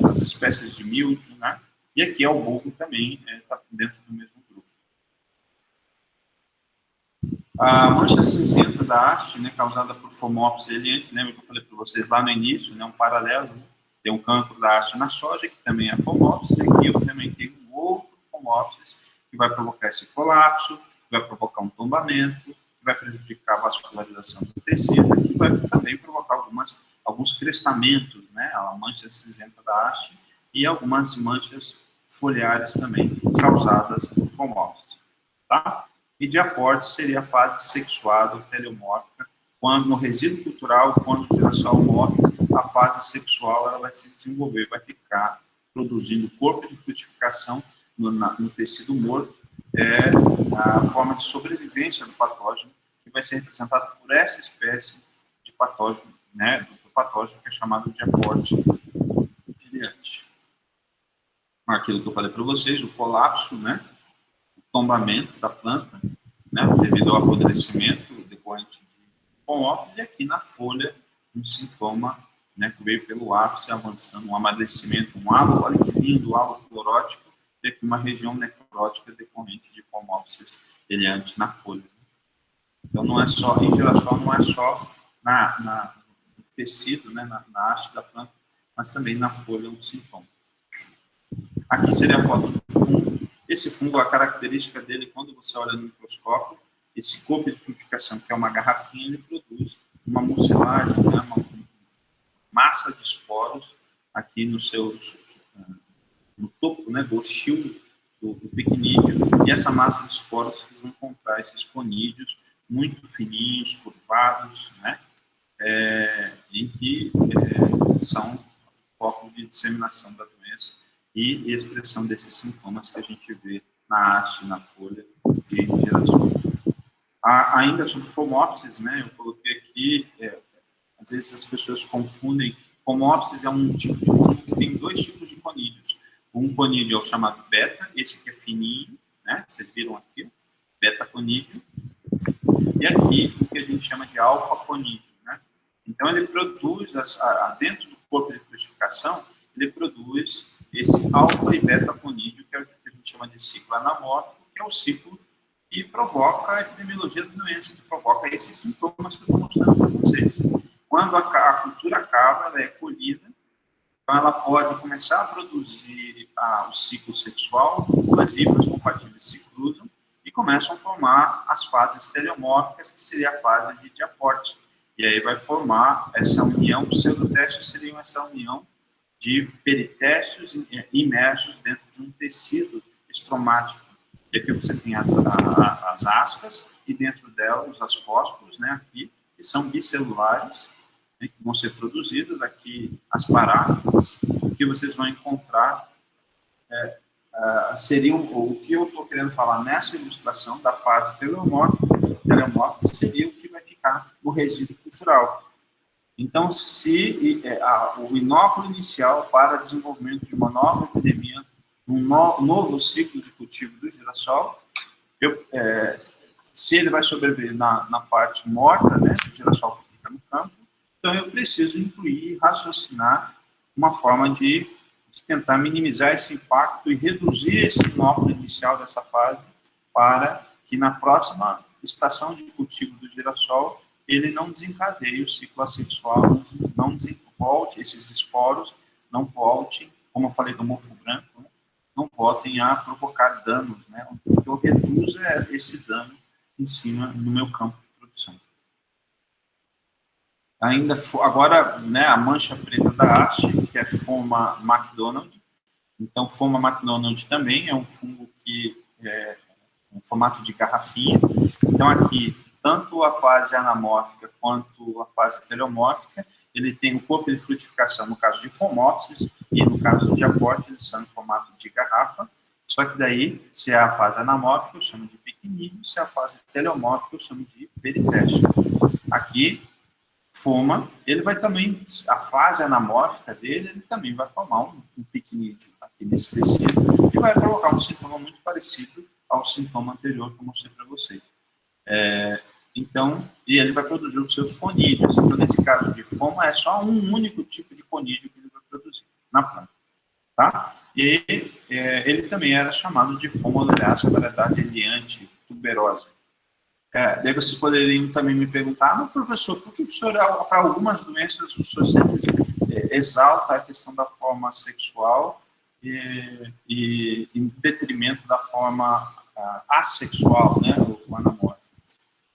as espécies de míldio, né? E aqui albugo também está dentro do mesmo grupo. A mancha cinzenta da haste, né, causada por Phomopsis eliantes, lembra que eu falei para vocês lá no início, né, um paralelo, tem um cancro da haste na soja, que também é Phomopsis, e aqui eu também tenho um outro Phomopsis, que vai provocar esse colapso, que vai provocar um tombamento, que vai prejudicar a vascularização do tecido, que vai também provocar alguns crestamentos, né, a mancha cinzenta da haste, e algumas manchas foliares também, causadas por Phomopsis, tá? E de aporte seria a fase sexuada, teleomórfica, quando no resíduo cultural, quando o girassol morre, a fase sexual ela vai se desenvolver, vai ficar produzindo corpo de frutificação no tecido morto, a forma de sobrevivência do patógeno, que vai ser representada por essa espécie de patógeno, né, do patógeno que é chamado de aporte direante. Aquilo que eu falei para vocês, o colapso, né, o tombamento da planta, né, devido ao apodrecimento decorrente de Phomopsis, e aqui na folha um sintoma, né, que veio pelo ápice avançando, um amadurecimento, um halo, olha que lindo, halo clorótico, e aqui uma região necrótica decorrente de Phomopsis eliante na folha. Então não é só, em girassol não é só no tecido, né, na haste da planta, mas também na folha um sintoma. Aqui seria a foto do fungo. Esse fungo, a característica dele, quando você olha no microscópio, esse corpo de frutificação, que é uma garrafinha, ele produz uma mucilagem, né, uma massa de esporos aqui no topo, né, do ostilo do picnídeo, e essa massa de esporos, vocês vão encontrar esses conídeos muito fininhos, curvados, né, em que são foco de disseminação da doença e expressão desses sintomas que a gente vê na haste, na folha de girassol. Ainda sobre Phomopsis, né, eu coloquei aqui, às vezes as pessoas confundem, Phomopsis é um tipo de fungo que tem dois tipos de conídeos. Um conídeo é o chamado beta, esse que é fininho, né, vocês viram aqui, beta conídeo, e aqui o que a gente chama de alfa conídeo, né. Então ele produz, dentro do corpo de frutificação, ele produz esse alfa e beta conídeo, que é o que a gente chama de ciclo anamórfico, que é o ciclo que provoca a epidemiologia da doença, que provoca esses sintomas que eu estou mostrando para vocês. Quando a cultura acaba, ela é colhida, então ela pode começar a produzir o ciclo sexual, as híbridas compatíveis se cruzam e começam a formar as fases teleomórficas, que seria a fase de aporte. E aí vai formar essa união, pseudotestes seriam essa união de peritécios imersos dentro de um tecido estromático. E aqui você tem as ascas e dentro delas os ascósporos, né, aqui, que são bicelulares, né, que vão ser produzidos. Aqui as paráfitas, que vocês vão encontrar, seriam, o que eu estou querendo falar nessa ilustração da fase teleomórfica seria o que vai ficar no resíduo cultural. Então, se o inóculo inicial para desenvolvimento de uma nova epidemia, um novo ciclo de cultivo do girassol, se ele vai sobreviver na parte morta, né, do girassol que fica no campo, então eu preciso incluir e raciocinar uma forma de tentar minimizar esse impacto e reduzir esse inóculo inicial dessa fase para que na próxima estação de cultivo do girassol ele não desencadeie o ciclo assexual, não volte, esses esporos não voltem, como eu falei do mofo branco, né, não voltem a provocar danos, né, o que eu reduzo esse dano em cima no meu campo de produção. Ainda agora, né, a mancha preta da haste, que é Phoma macdonaldi. Então, Phoma macdonaldi também é um fungo que é um formato de garrafinha. Então, aqui, tanto a fase anamórfica quanto a fase teleomórfica, ele tem o corpo de frutificação, no caso de Phomopsis, e no caso de aporte, eles são em formato de garrafa. Só que daí, se é a fase anamórfica, eu chamo de pequenininho, se é a fase teleomórfica, eu chamo de peritécio. Aqui, Phoma, ele vai também, a fase anamórfica dele, ele também vai formar um pequenídeo aqui nesse tecido, e vai provocar um sintoma muito parecido ao sintoma anterior que eu mostrei para vocês. Então, e ele vai produzir os seus conídeos. Então, nesse caso de Phoma, é só um único tipo de conídeo que ele vai produzir na planta. Tá? E ele também era chamado de Phoma oleaceae, variedade eliante tuberosa. Daí vocês poderiam também me perguntar, mas professor, por que o senhor, para algumas doenças, o senhor sempre exalta a questão da forma sexual e em detrimento da forma assexual, né, o anamórfico?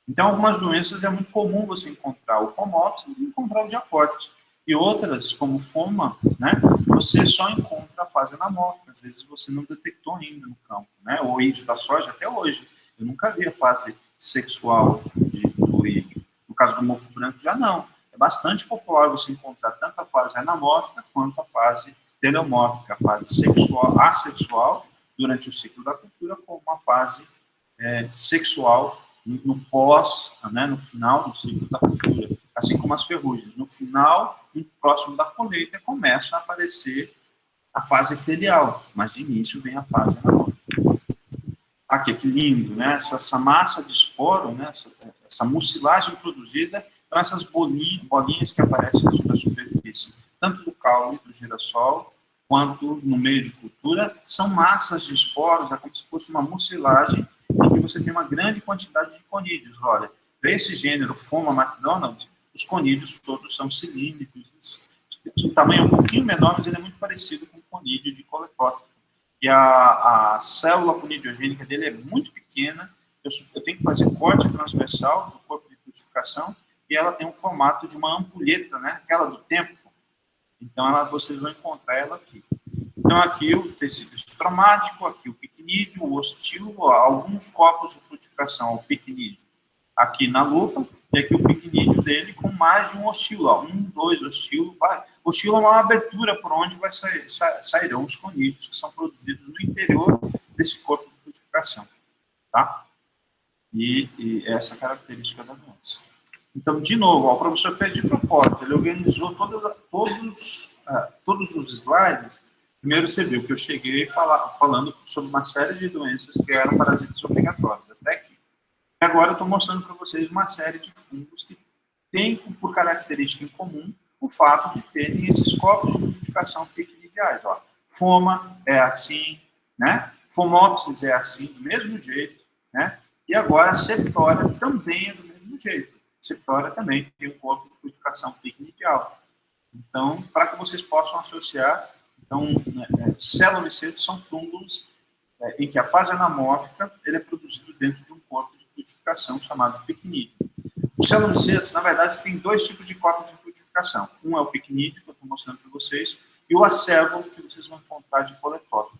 Então, algumas doenças é muito comum você encontrar o fomópsis e encontrar o diapórtico. E outras, como foma, né, você só encontra a fase anamórfica. Às vezes você não detectou ainda no campo, né? O ídio da soja, até hoje, eu nunca vi a fase sexual do ídio. No caso do mofo branco, já não. É bastante popular você encontrar tanto a fase anamórfica quanto a fase teleomórfica, a fase sexual, assexual, durante o ciclo da cultura, como uma fase sexual no pós, né, no final do ciclo da cultura, assim como as ferrugens. No final, próximo da colheita, começa a aparecer a fase epitelial, mas de início vem a fase anamórfica. Aqui, que lindo, né? Essa massa de esporo, né? Essa mucilagem produzida, então essas bolinhas que aparecem sobre a superfície, tanto do caule do girassol, quanto no meio de cultura, são massas de esporos, é como se fosse uma mucilagem em que você tem uma grande quantidade de conídeos. Olha, para esse gênero Phoma macdonald, os conídeos todos são cilíndricos, de tamanho um pouquinho menor, mas ele é muito parecido com o conídeo de coletótero. E a célula conidiogênica dele é muito pequena, eu tenho que fazer corte transversal do corpo de frutificação, e ela tem um formato de uma ampulheta, né? Aquela do tempo. Então, vocês vão encontrar ela aqui. Então, aqui o tecido estromático, aqui o picnídeo, o ostil, alguns copos de frutificação, o picnídeo aqui na lupa, e aqui o picnídeo dele com mais de um ostil, ó, 1, 2 ostil, vai. Ostil é uma abertura por onde sairão os conídeos que são produzidos no interior desse corpo de frutificação, tá? E essa é a característica da doença. Então, de novo, ó, o professor fez de propósito, ele organizou todos os slides. Primeiro você viu que eu cheguei falando sobre uma série de doenças que eram parasitas obrigatórios, até aqui. E agora eu estou mostrando para vocês uma série de fungos que têm por característica em comum o fato de terem esses copos de frutificação picnidiais. Ó. Foma é assim, né? Fomopsis é assim, do mesmo jeito, né? E agora a Septoria também é do mesmo jeito. Septoria também tem um corpo de frutificação picnidial. Então, para que vocês possam associar, então, celomicetos são fungos em que a fase anamórfica ele é produzido dentro de um corpo de frutificação chamado picnídeo. Os celomicetos, na verdade, tem dois tipos de corpos de frutificação. Um é o picnídeo, que eu estou mostrando para vocês, e o acérbolo, que vocês vão encontrar de coletótrica.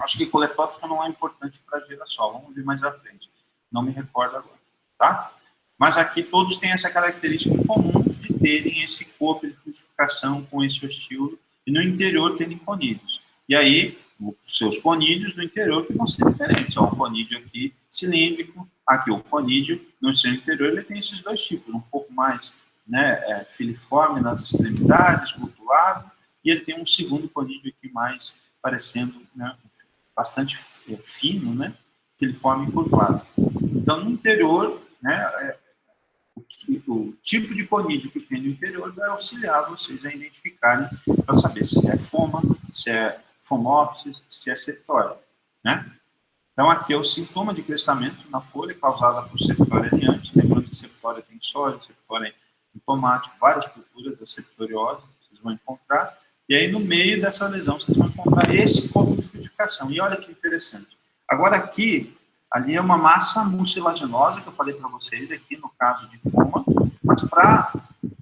Acho que coletótrica não é importante para girassol, vamos ver mais à frente. Não me recordo agora, tá? Mas aqui todos têm essa característica em comum de terem esse corpo de frutificação com esse ostíolo, e no interior terem conídeos. E aí, os seus conídeos no interior que vão ser diferentes. Ó, o conídeo aqui cilíndrico, aqui o conídeo no seu interior, ele tem esses dois tipos, um pouco mais, né, filiforme nas extremidades, rotulado, e ele tem um segundo conídeo aqui mais parecendo, né, bastante fino, né, filiforme e curvado. Então, no interior, né, o tipo de conídeo que tem no interior vai auxiliar vocês a identificarem para saber se é foma, se é fomopsis, se é septória, né? Então, aqui é o sintoma de crescimento na folha causada por Septoria liante. Lembrando que Septoria tem soja, Septoria em tomate, várias culturas da septoriose, vocês vão encontrar. E aí, no meio dessa lesão, vocês vão encontrar esse corpo de frutificação. E olha que interessante. Agora, aqui, ali é uma massa mucilaginosa, que eu falei para vocês, aqui no caso de foma, mas para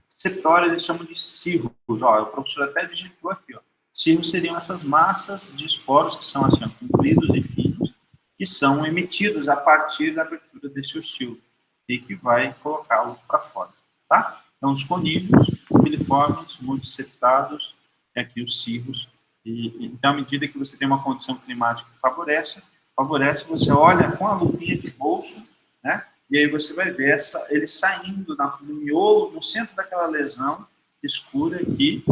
Septoria eles chamam de cirros. Ó, o professor até digitou aqui, ó. Cirros seriam essas massas de esporos que são assim, compridos e finos, que são emitidos a partir da abertura desse ostíolo e que vai colocá-lo para fora, tá? Então, os conídeos, filiformes, multiseptados, aqui os cirros. Então, à medida que você tem uma condição climática que favorece, você olha com a lupinha de bolso, né? E aí você vai ver ele saindo no miolo, no centro daquela lesão escura aqui,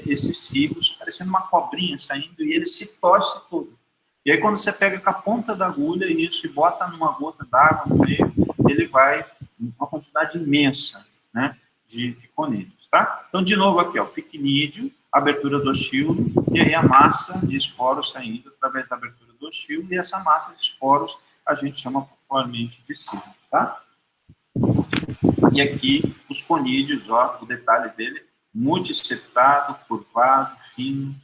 esses cirros, parecendo uma cobrinha saindo, e ele se torce todo. E aí quando você pega com a ponta da agulha isso e bota numa gota d'água no meio, ele vai uma quantidade imensa, né, de conídeos, tá? Então, de novo aqui, ó, picnídeo, abertura do ostíolo, e aí a massa de esporos saindo através da abertura do ostíolo, e essa massa de esporos a gente chama popularmente de cirro. tá? E aqui os conídeos, ó, o detalhe dele, multiseptado, curvado, fino.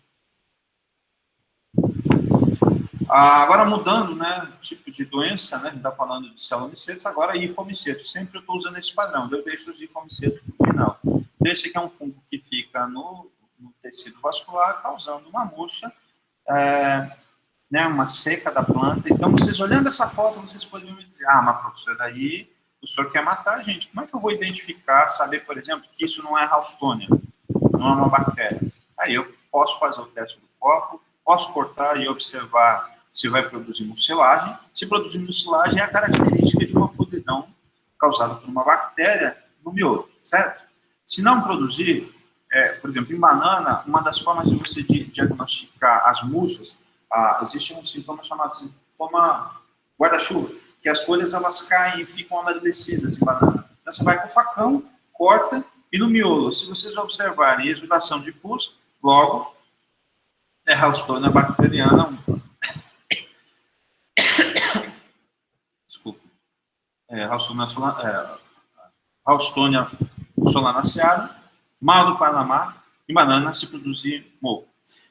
Agora mudando, né, tipo de doença, né, a gente está falando de celomicetos, agora hifomicetos. Sempre eu estou usando esse padrão, eu deixo os hifomicetos no final. Esse aqui é um fungo que fica no tecido vascular, causando uma murcha, né, uma seca da planta. Então, vocês olhando essa foto, vocês poderiam me dizer, mas professor, aí o senhor quer matar a gente. Como é que eu vou identificar, saber, por exemplo, que isso não é Ralstonia, não é uma bactéria? Aí eu posso fazer o teste do copo, posso cortar e observar se vai produzir mucilagem. Se produzir mucilagem é a característica de uma podridão causada por uma bactéria no miolo, certo? Se não produzir, por exemplo, em banana, uma das formas de você diagnosticar as murchas, existe um sintoma chamado sintoma guarda-chuva, que as folhas elas caem e ficam amarelecidas em banana. Então você vai com o facão, corta, e no miolo, se vocês observarem exudação de pus, logo é Ralstonia bacteriana. Desculpa. Ralstonia solanacearum, mal do Panamá, em banana se produzir morro.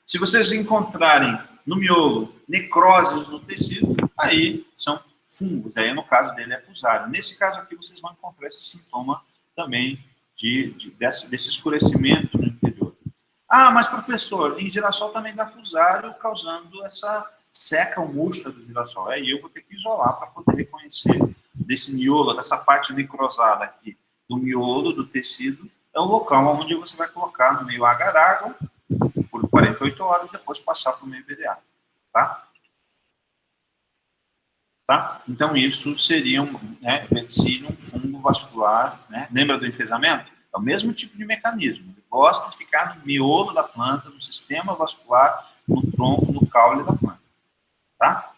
Se vocês encontrarem no miolo necroses no tecido, aí são fungos. Aí no caso dele é fusário. Nesse caso aqui vocês vão encontrar esse sintoma também desse escurecimento no interior. Mas professor, em girassol também dá fusário, causando essa seca ou murcha do girassol. Aí eu vou ter que isolar para poder reconhecer desse miolo, dessa parte necrosada aqui do miolo do tecido, é o local onde você vai colocar no meio agar-água por 48 horas, depois passar para o meio BDA, tá? Tá? Então, isso seria um fungo vascular, né? Lembra do enfesamento? É o mesmo tipo de mecanismo. Ele gosta de ficar no miolo da planta, no sistema vascular, no tronco, no caule da planta. Tá?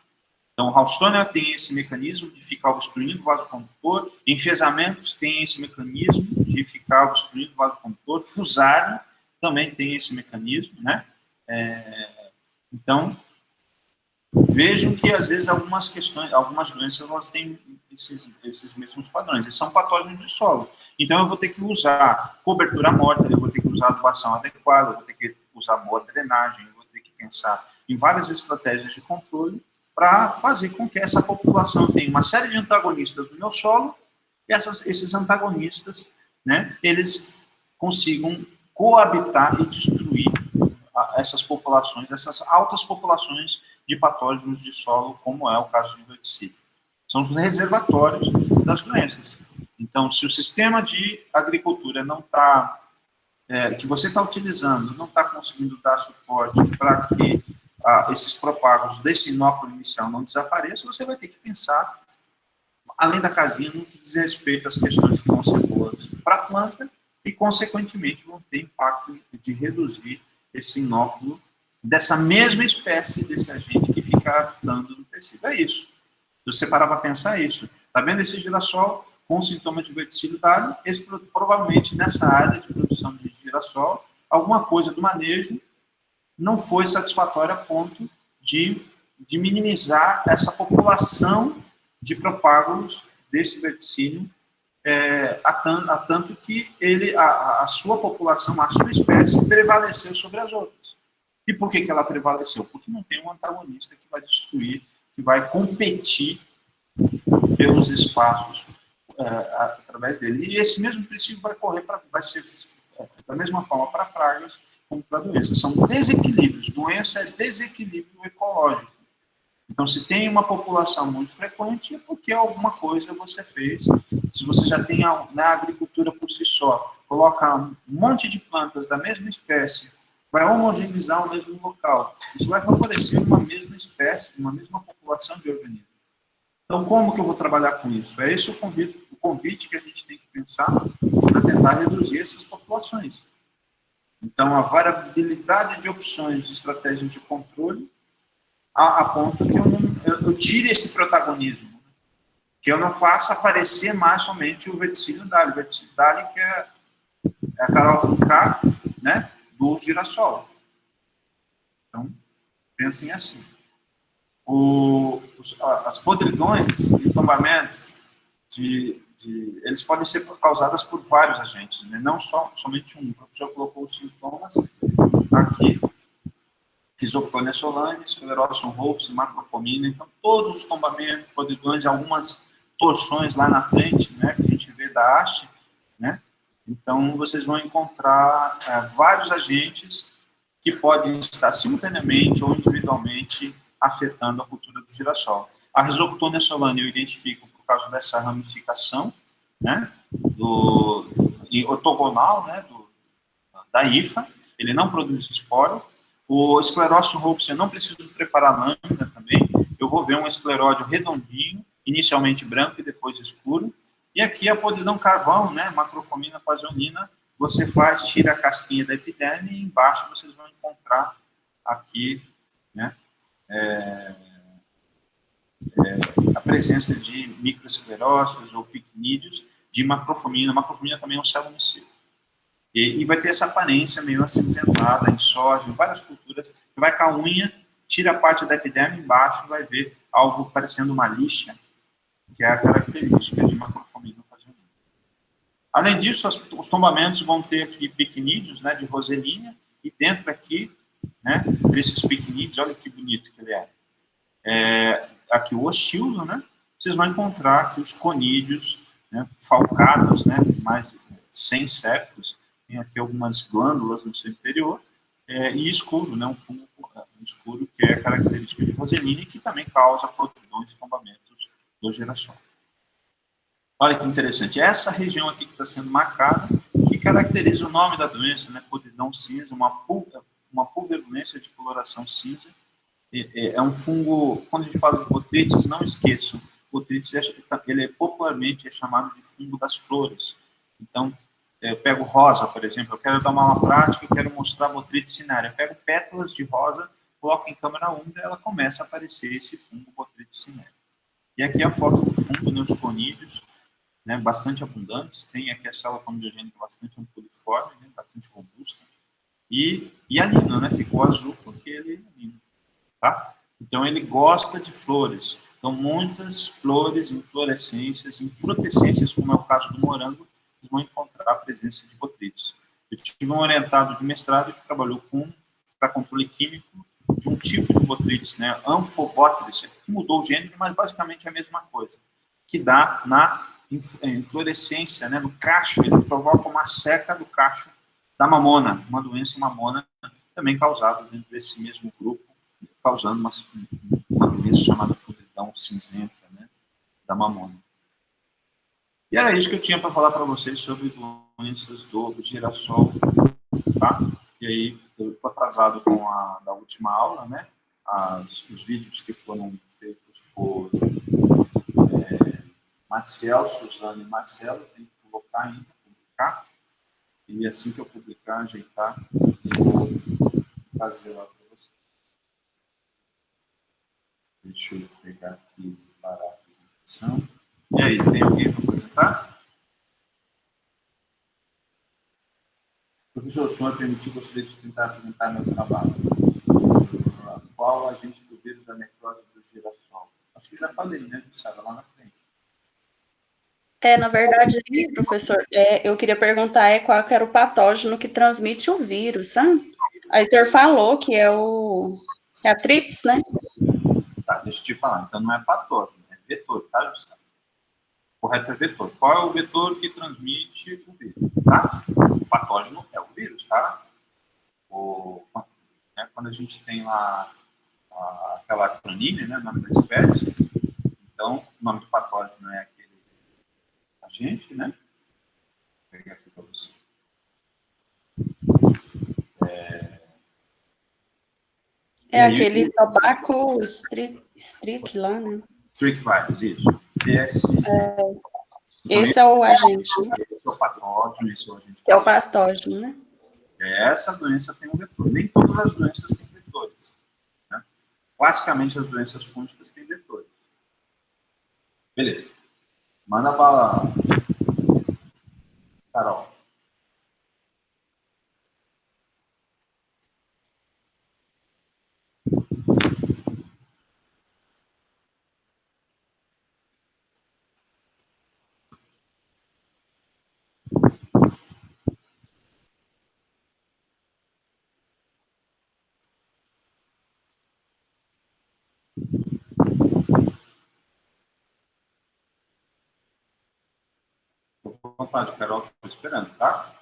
Então, Ralstonia tem esse mecanismo de ficar obstruindo o vasocondutor, enfesamentos tem esse mecanismo de ficar obstruindo o vasocondutor, fusário também tem esse mecanismo, né? Então, vejam que, às vezes, algumas doenças, elas têm esses mesmos padrões. Eles são patógenos de solo. Então, eu vou ter que usar cobertura morta, eu vou ter que usar adubação adequada, eu vou ter que usar boa drenagem, eu vou ter que pensar em várias estratégias de controle para fazer com que essa população tenha uma série de antagonistas no meu solo e esses antagonistas, né, eles consigam coabitar e destruir essas populações, essas altas populações de patógenos de solo, como é o caso do inseticida. São os reservatórios das doenças. Então, se o sistema de agricultura não está, que você está utilizando, não está conseguindo dar suporte para que esses propagos desse inóculo inicial não desapareçam, você vai ter que pensar, além da casinha, no que diz respeito às questões que vão ser boas para a planta e, consequentemente, vão ter impacto de reduzir esse inóculo dessa mesma espécie desse agente que fica habitando no tecido. É isso. Se você parar para pensar isso, está vendo esse girassol com sintoma de verticílio d'alho? Provavelmente nessa área de produção de girassol, alguma coisa do manejo não foi satisfatória a ponto de minimizar essa população de propágulos desse verticílio, a tanto que a sua população, a sua espécie, prevaleceu sobre as outras. E por que ela prevaleceu? Porque não tem um antagonista que vai destruir, que vai competir pelos espaços através dele. E esse mesmo princípio vai ser da mesma forma para pragas como para doenças. São desequilíbrios. Doença é desequilíbrio ecológico. Então, se tem uma população muito frequente, é porque alguma coisa você fez. Se você já tem na agricultura por si só, coloca um monte de plantas da mesma espécie, vai homogeneizar o mesmo local. Isso vai favorecer uma mesma espécie, uma mesma população de organismos. Então, como que eu vou trabalhar com isso? É esse o convite que a gente tem que pensar para tentar reduzir essas populações. Então, a variabilidade de opções, de estratégias de controle, a ponto que eu tire esse protagonismo, que eu não faça aparecer mais somente o verticílio d'alho. O verticílio d'alho que é a Carol K, né, do girassol. Então, pensem assim. As podridões e tombamentos eles podem ser causadas por vários agentes, né? Não somente um. O professor colocou os sintomas aqui: Rhizoctonia solani, esclerose Holmes, macrofomina. Então, todos os tombamentos, podridões, algumas torções lá na frente, né, que a gente vê da haste, né? Então, vocês vão encontrar vários agentes que podem estar simultaneamente ou individualmente afetando a cultura do girassol. A Rhizoctonia solani eu identifico por causa dessa ramificação, né, ortogonal, né, da hifa. Ele não produz esporo. O esclerócio Holmes, eu não preciso preparar lâmina também. Eu vou ver um escleródio redondinho, inicialmente branco e depois escuro. E aqui a podridão carvão, né, macrofomina fazionina, você tira a casquinha da epiderme e embaixo vocês vão encontrar aqui, né, a presença de microesclerócios ou picnídeos de macrofomina. Macrofomina também é um célula homicida. E vai ter essa aparência meio acinzentada, em soja, em várias culturas. Você vai com a unha, tira a parte da epiderme embaixo, vai ver algo parecendo uma lixa, que é a característica de macrofomina fazionina. Além disso, os tombamentos vão ter aqui picnídeos, né, de roselinha, e dentro aqui, né, desses picnídeos, olha que bonito que ele é. Aqui o ostilo, né, vocês vão encontrar aqui os conídeos, né, falcados, né, mais sem septos. Tem aqui algumas glândulas no seu interior, e escuro, né, um fungo escuro, que é característica de roselina e que também causa podridões e tombamentos do girassol. Olha que interessante, essa região aqui que está sendo marcada, que caracteriza o nome da doença, né, podridão cinza, uma pulverulência de coloração cinza. É um fungo, quando a gente fala de botrytis, não esqueçam, botrytis ele popularmente é chamado de fungo das flores. Então, eu pego rosa, por exemplo, eu quero dar uma aula prática, eu quero mostrar botrytis cinerea. Eu pego pétalas de rosa, coloco em câmera úmida, ela começa a aparecer esse fungo botrytis cinerea. E aqui a foto do fungo, né, os conídeos, né, bastante abundantes. Tem aqui a célula comidiogênica bastante ampuliforme, né, bastante robusta. E a lina, né, ficou azul porque ele é lino, tá? Então ele gosta de flores. Então muitas flores, inflorescências, infrutescências, como é o caso do morango, vão encontrar a presença de botrytis. Eu tive um orientado de mestrado que trabalhou para controle químico de um tipo de botrytis, né, Amphibotrytis, que mudou o gênero, mas basicamente é a mesma coisa, que dá na inflorescência, né, no cacho. Ele provoca uma seca do cacho da mamona, uma doença mamona também causada dentro desse mesmo grupo, causando uma doença chamada podridão cinzenta, né, da mamona. E era isso que eu tinha para falar para vocês sobre doenças do girassol, tá? E aí, eu estou atrasado com a da última aula, né? Os vídeos que foram feitos por Marcel, Suzane e Marcelo, tem que colocar ainda, publicar. E assim que eu publicar, ajeitar, eu vou fazer lá para vocês. Deixa eu pegar aqui para a apresentação. E aí, tem alguém para apresentar? Professor, o senhor permitiu, gostaria de tentar apresentar meu trabalho. Qual agente do vírus da necrose do girassol? Acho que já falei, né, Jussara, lá na frente. Na verdade, professor, eu queria perguntar qual que era o patógeno que transmite o vírus, sabe? Aí o senhor falou que é a trips, né? Tá, deixa eu te falar. Então não é patógeno, é vetor, tá, Jussara? O correto é vetor. Qual é o vetor que transmite o vírus, tá? O patógeno é o vírus, tá? Quando a gente tem lá aquela acronime, né, o nome da espécie, então o nome do patógeno é aquele agente, né? Vou pegar aqui para você. Aquele tabaco strict lá, né? Strict virus, isso. Esse é o agente, né? Esse é o patógeno, esse é o agente. Que é o patógeno, né? Essa doença tem um vetor. Nem todas as doenças têm vetores, né? Classicamente, as doenças fúngicas têm vetores. Beleza. Manda bala, Carol. vontade, Carol, estou esperando, tá?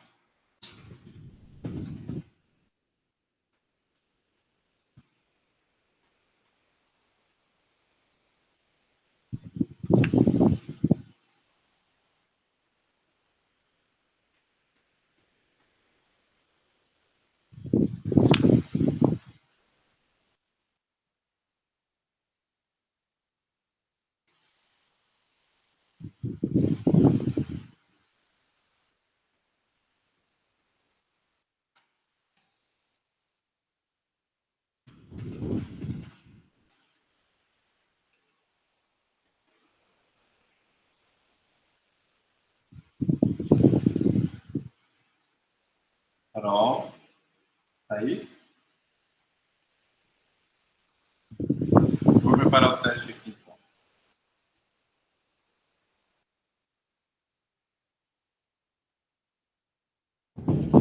Carol, tá aí? Vou preparar o teste aqui, então.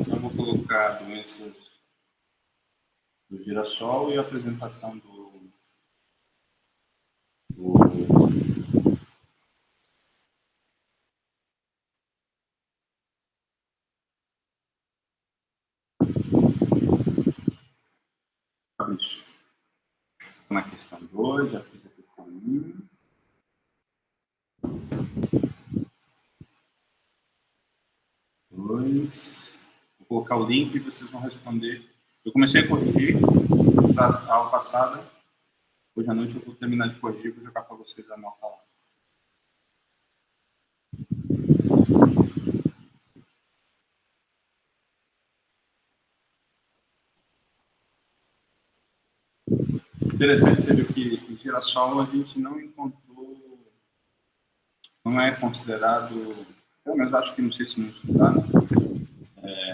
Eu vou colocar doenças do girassol e a apresentação do Fabrício. Estou na questão 2, já fiz aqui com 1. 2. Vou colocar o link e vocês vão responder. Eu comecei a corrigir da aula passada. Hoje à noite eu vou terminar de corrigir e vou jogar para vocês a nota lá. Interessante você ver que em girassol a gente não encontrou, não é considerado, pelo menos acho que não sei se não estudaram,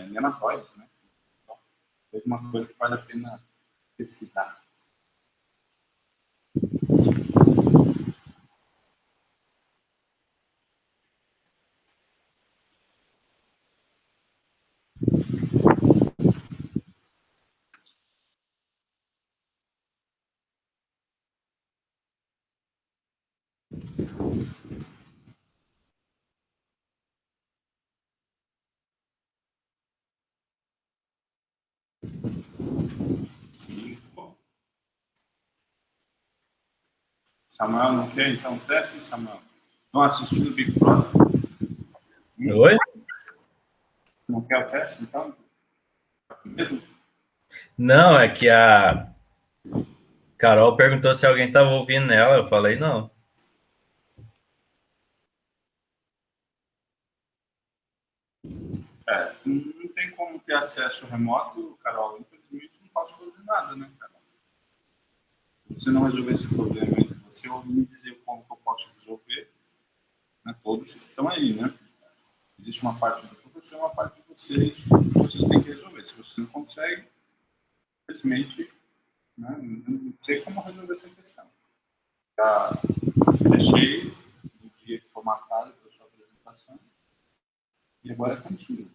nematóides, né? Então, é uma coisa que vale a pena pesquisar. Cinco. Samuel, não quer então o teste, Samuel? Estão assistindo o Big Brother? Oi? Não quer o teste, então? Mesmo? Não, é que a Carol perguntou se alguém estava ouvindo ela. Eu falei, não. Não tem como ter acesso remoto, Carol. Infelizmente, não posso fazer nada, né, Carol? Se você não resolver esse problema aí, você ou me dizer como que eu posso resolver, né? Todos estão aí, né? Existe uma parte do professor e uma parte de vocês que vocês têm que resolver. Se você não consegue, infelizmente, né, não sei como resolver essa questão. Já deixei no dia que for marcado para a sua apresentação e agora é contigo.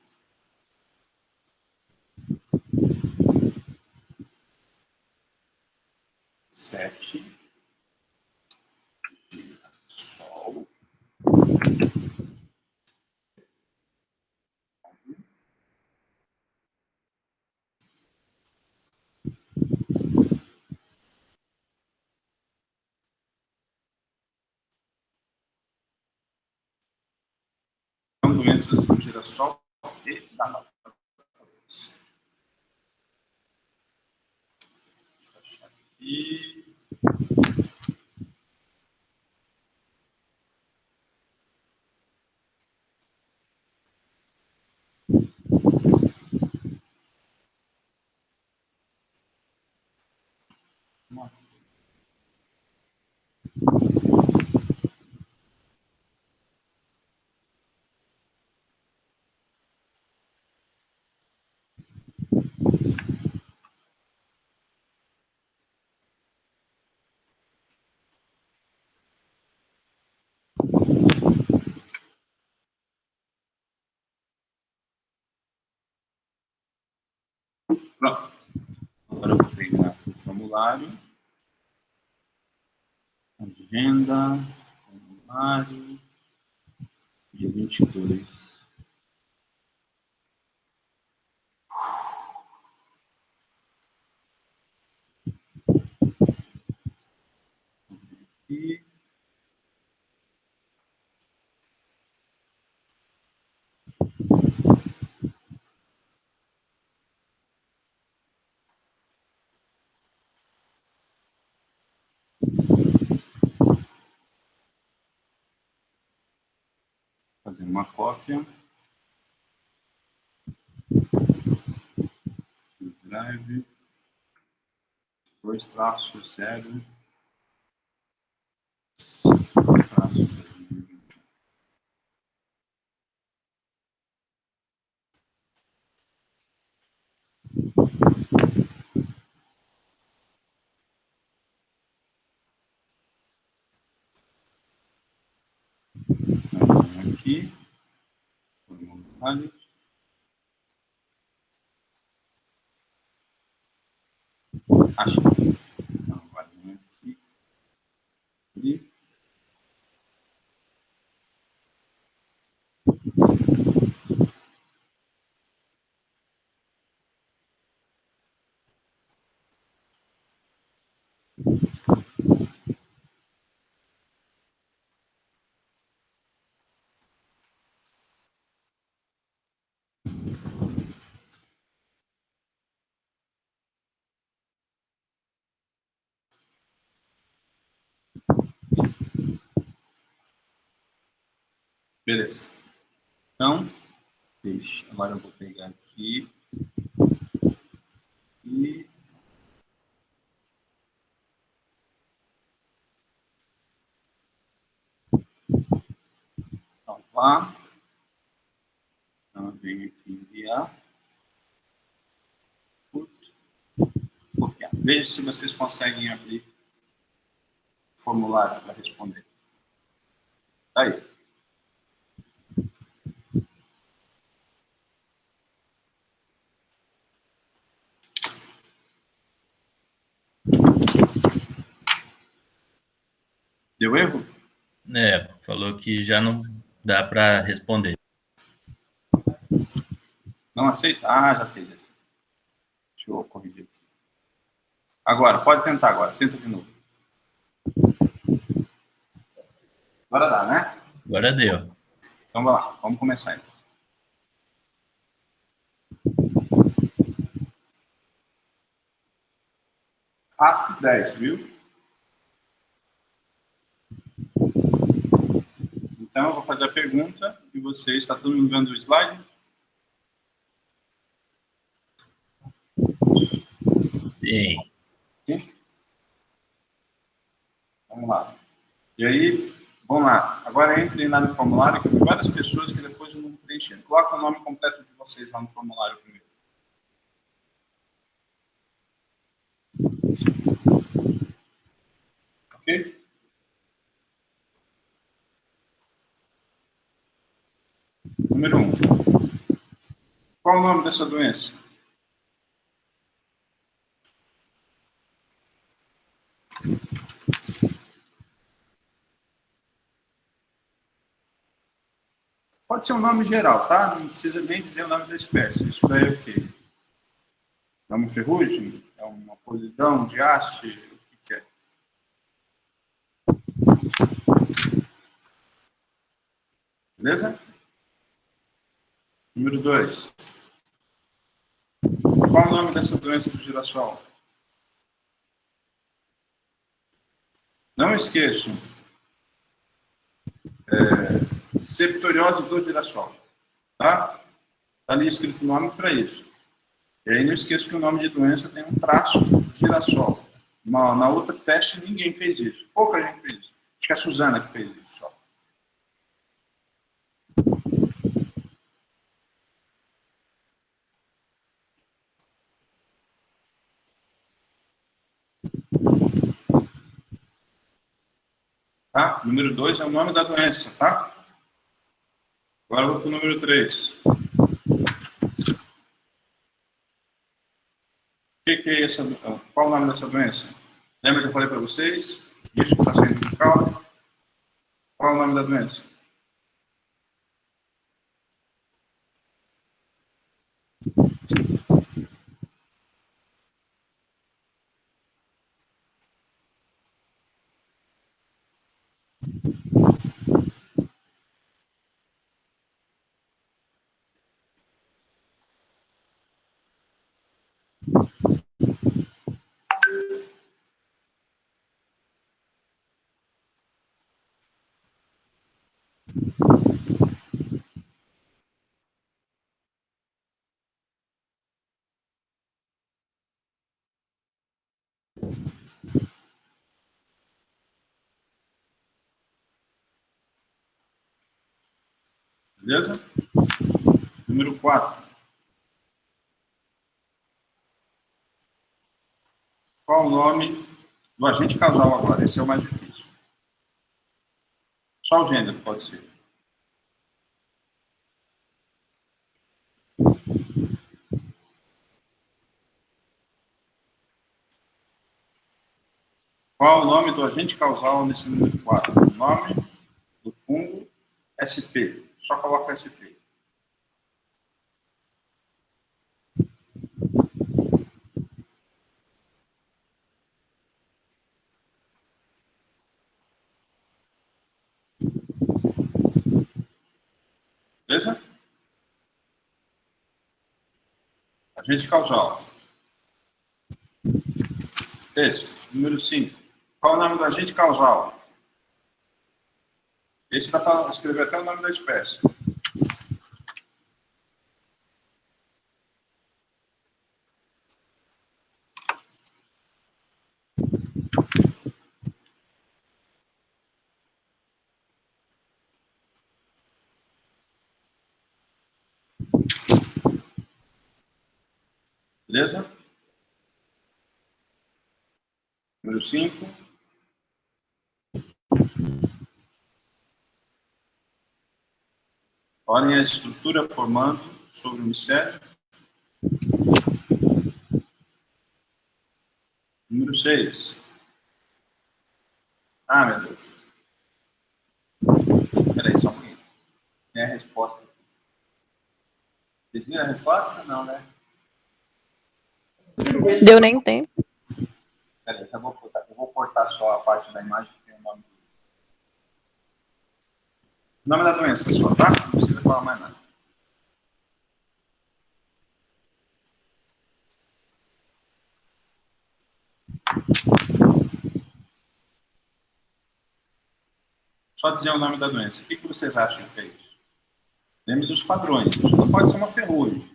Sete. Sol. São doenças do girassol e da batata. Deixa eu achar aqui. Pronto. Agora eu vou pegar o formulário. Agenda, formulário, dia 22. Fazer uma cópia. Drive. 2-0. Aqui. Acho que não vai aqui. E beleza. Então, deixa. Agora eu vou pegar aqui e salvar. Então, eu venho aqui enviar. Copiar. Veja se vocês conseguem abrir o formulário para responder. Tá aí. Deu erro? Falou que já não dá para responder. Não aceita? Ah, já sei, já sei. Deixa eu corrigir aqui. Agora, pode tentar agora. Tenta de novo. Agora dá, né? Agora deu. Então, vai lá. Vamos começar, então. Rápido 10, viu? Então, eu vou fazer a pergunta e você está todo mundo vendo o slide? Sim. Sim? Vamos lá. E aí, vamos lá. Agora entrem lá no formulário, que tem várias pessoas que depois eu não vou preencher. Coloca o nome completo de vocês lá no formulário primeiro. Ok? Número 1. Qual o nome dessa doença? Pode ser um nome geral, tá? Não precisa nem dizer o nome da espécie. Isso daí é o quê? É uma ferrugem? É uma polidão de haste? O que é? Beleza? Número 2. Qual o nome dessa doença do girassol? Não esqueçam. Septoriose do girassol. Tá? Está ali escrito o nome para isso. E aí não esqueça que o nome de doença tem um traço de girassol. Na outra teste ninguém fez isso. Pouca gente fez isso. Acho que é a Suzana que fez isso só. Tá? Número 2 é o nome da doença, tá? Agora eu vou para o número 3. Que é essa? Qual o nome dessa doença? Lembra que eu falei para vocês? Isso que está saindo de calma. Qual é o nome da doença? Beleza? Número 4. Qual o nome do agente causal agora? Esse é o mais difícil. Só o gênero pode ser. Qual o nome do agente causal nesse número 4? O nome do fungo SP. Só coloca SP. Beleza? Agente causal. Esse, número 5. Qual o nome do agente causal? Esse dá para escrever até o nome da espécie. Beleza? Número 5. Olhem a estrutura formando sobre o mistério. Número 6. Ah, meu Deus. Peraí, só um pouquinho. Tem a resposta. Vocês viram a resposta? Não, né? Deu nem tempo. Peraí, eu vou cortar só a parte da imagem que tem o nome. O nome da doença só, tá? Não precisa falar mais nada. Só dizer o nome da doença. O que vocês acham que é isso? Lembre dos padrões. Isso não pode ser uma ferrugem.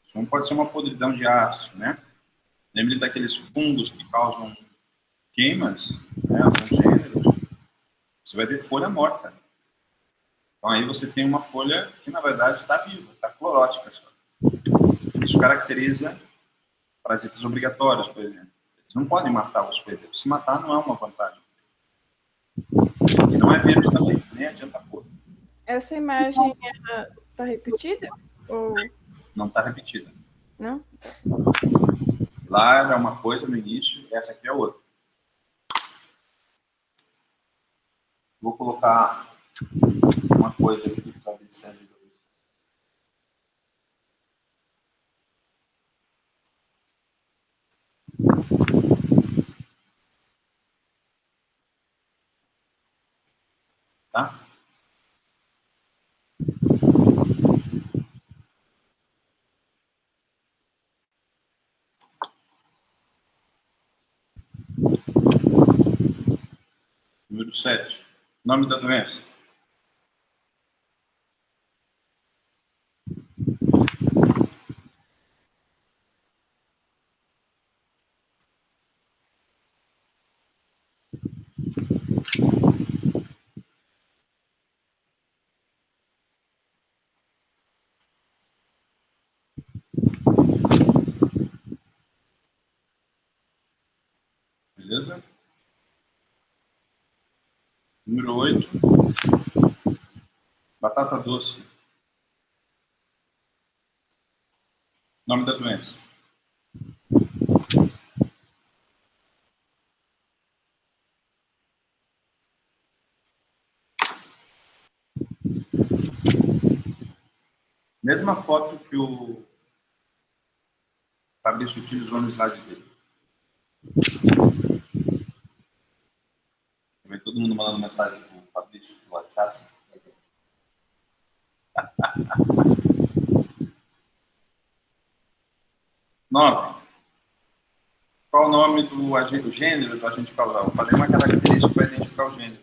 Isso não pode ser uma podridão de aço, né? Lembre daqueles fungos que causam queimas, né? Alguns gêneros. Você vai ver folha morta. Então aí você tem uma folha que na verdade está viva, está clorótica só. Isso caracteriza parasitas obrigatórios, por exemplo. Eles não podem matar o hospedeiro. Se matar não é uma vantagem. E não é verde também, nem adianta pôr. Essa imagem está repetida? Ou Não está repetida. não? Lá é uma coisa no início, essa aqui é outra. Vou colocar uma coisa aqui para ver se ajuda. Tá? Número 7. Nome da doença. Beleza? Número 8. Batata doce. Nome da doença. Mesma foto que o Fabrício utilizou no slide dele. Também todo mundo mandando mensagem para o Fabrício no WhatsApp. Nove. Qual o nome do agente, o gênero do agente causal? Eu falei uma característica para identificar o gênero.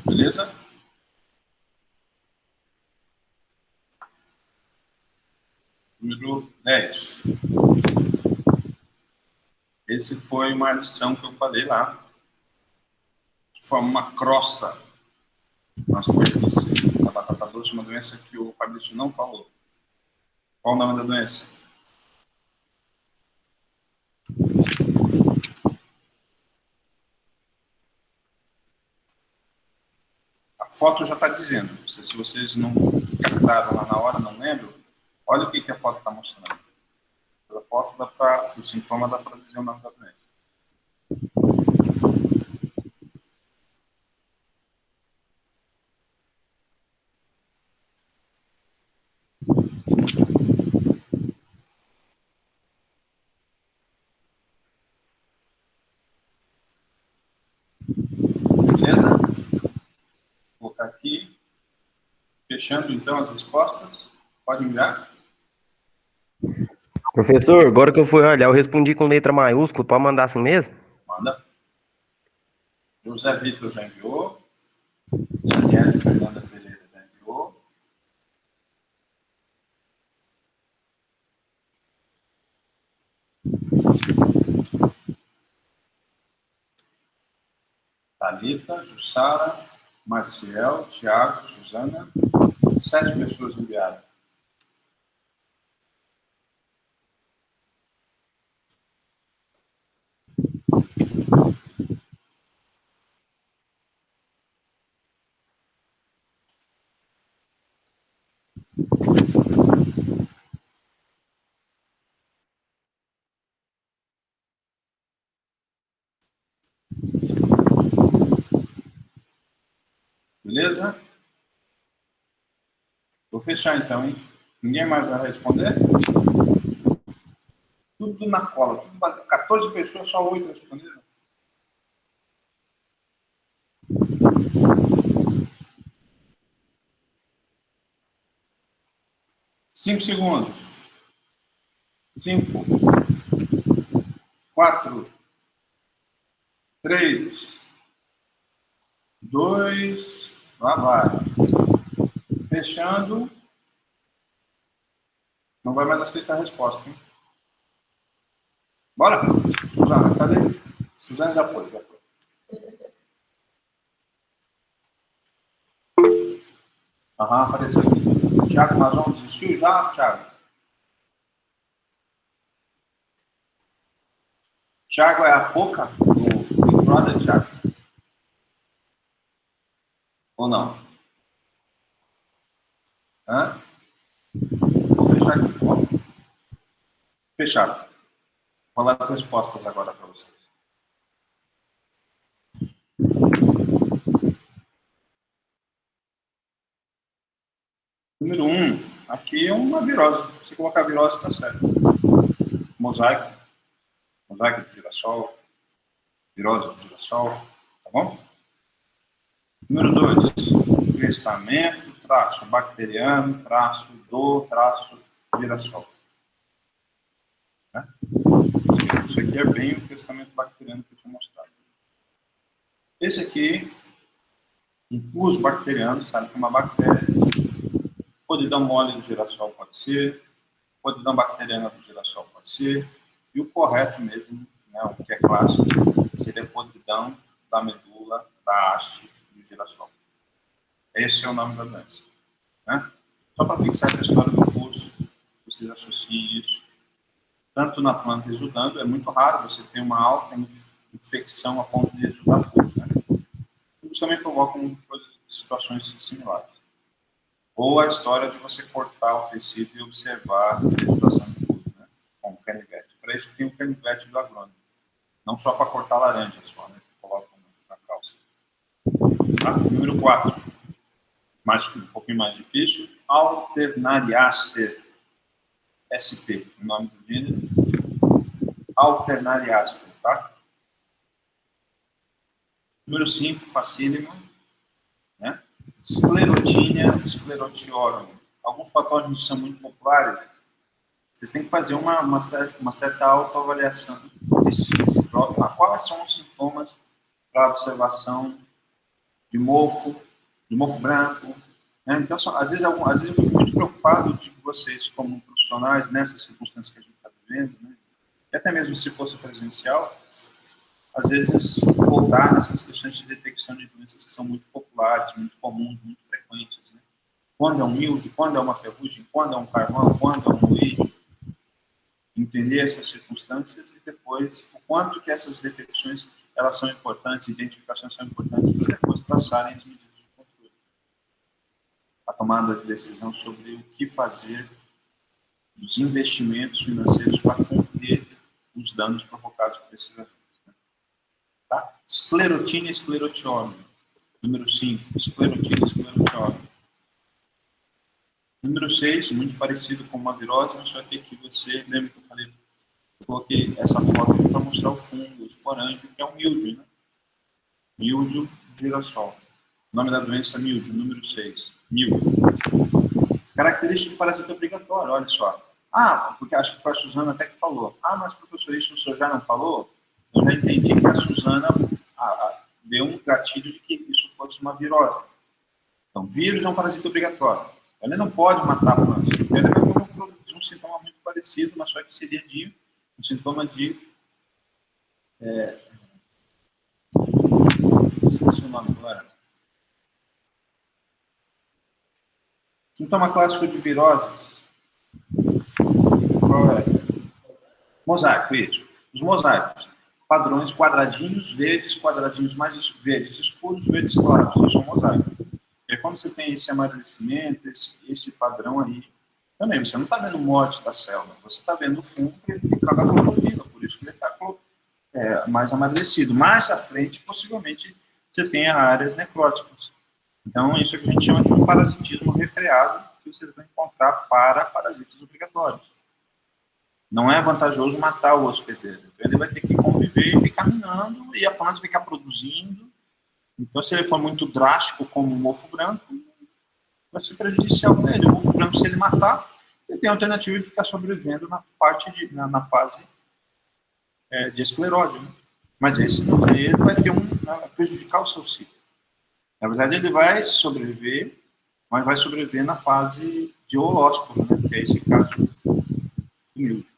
Beleza? Número 10. Esse foi uma adição que eu falei lá, que forma uma crosta na superfície da batata doce, uma doença que o Fabrício não falou. Qual o nome da doença? A foto já está dizendo. Se vocês não captaram lá na hora, não lembro, olha o que a foto está mostrando. Pela foto, do sintoma, dá para dizer o nome da doença. Beleza? Vou colocar aqui. Fechando, então, as respostas. Pode enviar. Professor, agora que eu fui olhar, eu respondi com letra maiúscula, pode mandar assim mesmo? Manda. José Vitor já enviou. Daniela Fernanda Pereira já enviou. Thalita, Jussara, Marciel, Tiago, Suzana. 7 pessoas enviadas. Beleza? Vou fechar então, hein? Ninguém mais vai responder? Tudo na cola. Tudo 14 pessoas, só 8 responderam. Cinco segundos. 5, 4, 3, 2, lá vai. Fechando. Não vai mais aceitar a resposta, hein? Bora? Suzana, cadê? Suzana já foi, já foi. Aham, apareceu aqui. Tiago Mazon desistiu já, Tiago? Tiago é a Poca do Big Brother, Tiago? Ou não? Hã? Vou fechar aqui, tá bom? Fechado. Vou falar as respostas agora para vocês. Número 1, aqui é uma virose. Se colocar virose, está certo. Mosaico. Mosaico do girassol. Virose do girassol. Tá bom? Número 2, crestamento, traço bacteriano, traço do traço girassol. Né? Isso aqui é bem o crestamento bacteriano que eu tinha mostrado. Esse aqui, um pus bacteriano, sabe que é uma bactéria. Podridão mole do girassol pode ser, podridão bacteriana do girassol pode ser, e o correto mesmo, né, o que é clássico, seria podridão da medula, da haste do girassol. Esse é o nome da doença. Né? Só para fixar essa história do pus, vocês associem isso. Tanto na planta exudando, é muito raro você ter uma alta infecção a ponto de exudar pus. Né? Isso também provoca situações similares. Ou a história de você cortar o tecido e observar a exudação de pus, né? Com o canivete. Para isso tem o canivete do agrônomo. Não só para cortar laranja, só, né? Que coloca na calça. Tá? Número 4. Um pouquinho mais difícil. Alternariaster. SP, o nome do gênero. Alternariaster, tá? Número 5, facílimo. Né? Sclerotinia sclerotiorum. Alguns patógenos são muito populares. Vocês têm que fazer uma certa autoavaliação de si próprio. Quais são os sintomas para observação de mofo branco. Né? Então, às vezes eu fico muito preocupado de vocês, como profissionais, nessas circunstâncias que a gente está vivendo, né? e até mesmo se fosse presencial, às vezes voltar nessas questões de detecção de doenças que são muito populares, muito comuns, muito frequentes, né? Quando é um mildio, quando é uma ferrugem, quando é um carvão, quando é um moídio, entender essas circunstâncias e depois o quanto que essas detecções elas são importantes, identificações são importantes para depois passarem as medidas de controle. A tomada de decisão sobre o que fazer dos investimentos financeiros para conter os danos provocados por esses agentes. Né? Tá? Esclerotina e esclerotiome. Número 5, esclerotina e esclerotiome. Número 6, muito parecido com uma virose, só que aqui você, lembra que eu falei, eu coloquei essa foto para mostrar o fungo, o esporângio, que é um míldio, né? Míldio de girassol. O nome da doença é míldio, número 6. Míldio. Característica de parasita obrigatório, olha só. Ah, porque acho que foi a Suzana até que falou. Ah, mas professor, isso o senhor já não falou? Eu já entendi que a Suzana deu um gatilho de que isso fosse uma virose. Então, vírus é um parasita obrigatório. Ele não pode matar a planta. Ele vai produzir um sintoma muito parecido, mas só que seria um sintoma de... esqueci o nome agora. Sintoma clássico de virose. Qual é? Mosaico, isso. Os mosaicos. Padrões quadradinhos verdes, quadradinhos mais verdes escuros, verdes claros. Isso é um mosaico. E quando você tem esse amadurecimento, esse padrão aí, também, você não está vendo morte da célula, você está vendo o fungo prejudicando a clorofila, por isso que ele está mais amadurecido. Mais à frente, possivelmente, você tenha áreas necróticas. Então, isso é que a gente chama de um parasitismo refreado, que vocês vão encontrar para parasitas obrigatórios. Não é vantajoso matar o hospedeiro. Então, ele vai ter que conviver e ficar minando, e a planta ficar produzindo. Então, se ele for muito drástico, como o mofo branco, vai ser prejudicial para ele. O mofo branco, se ele matar, ele tem a alternativa de ficar sobrevivendo na fase de escleróide. Né? Mas esse não, ele vai ter vai prejudicar o seu ciclo. Na verdade, ele vai sobreviver, mas vai sobreviver na fase de oósporo, né? Que é esse caso do mildio.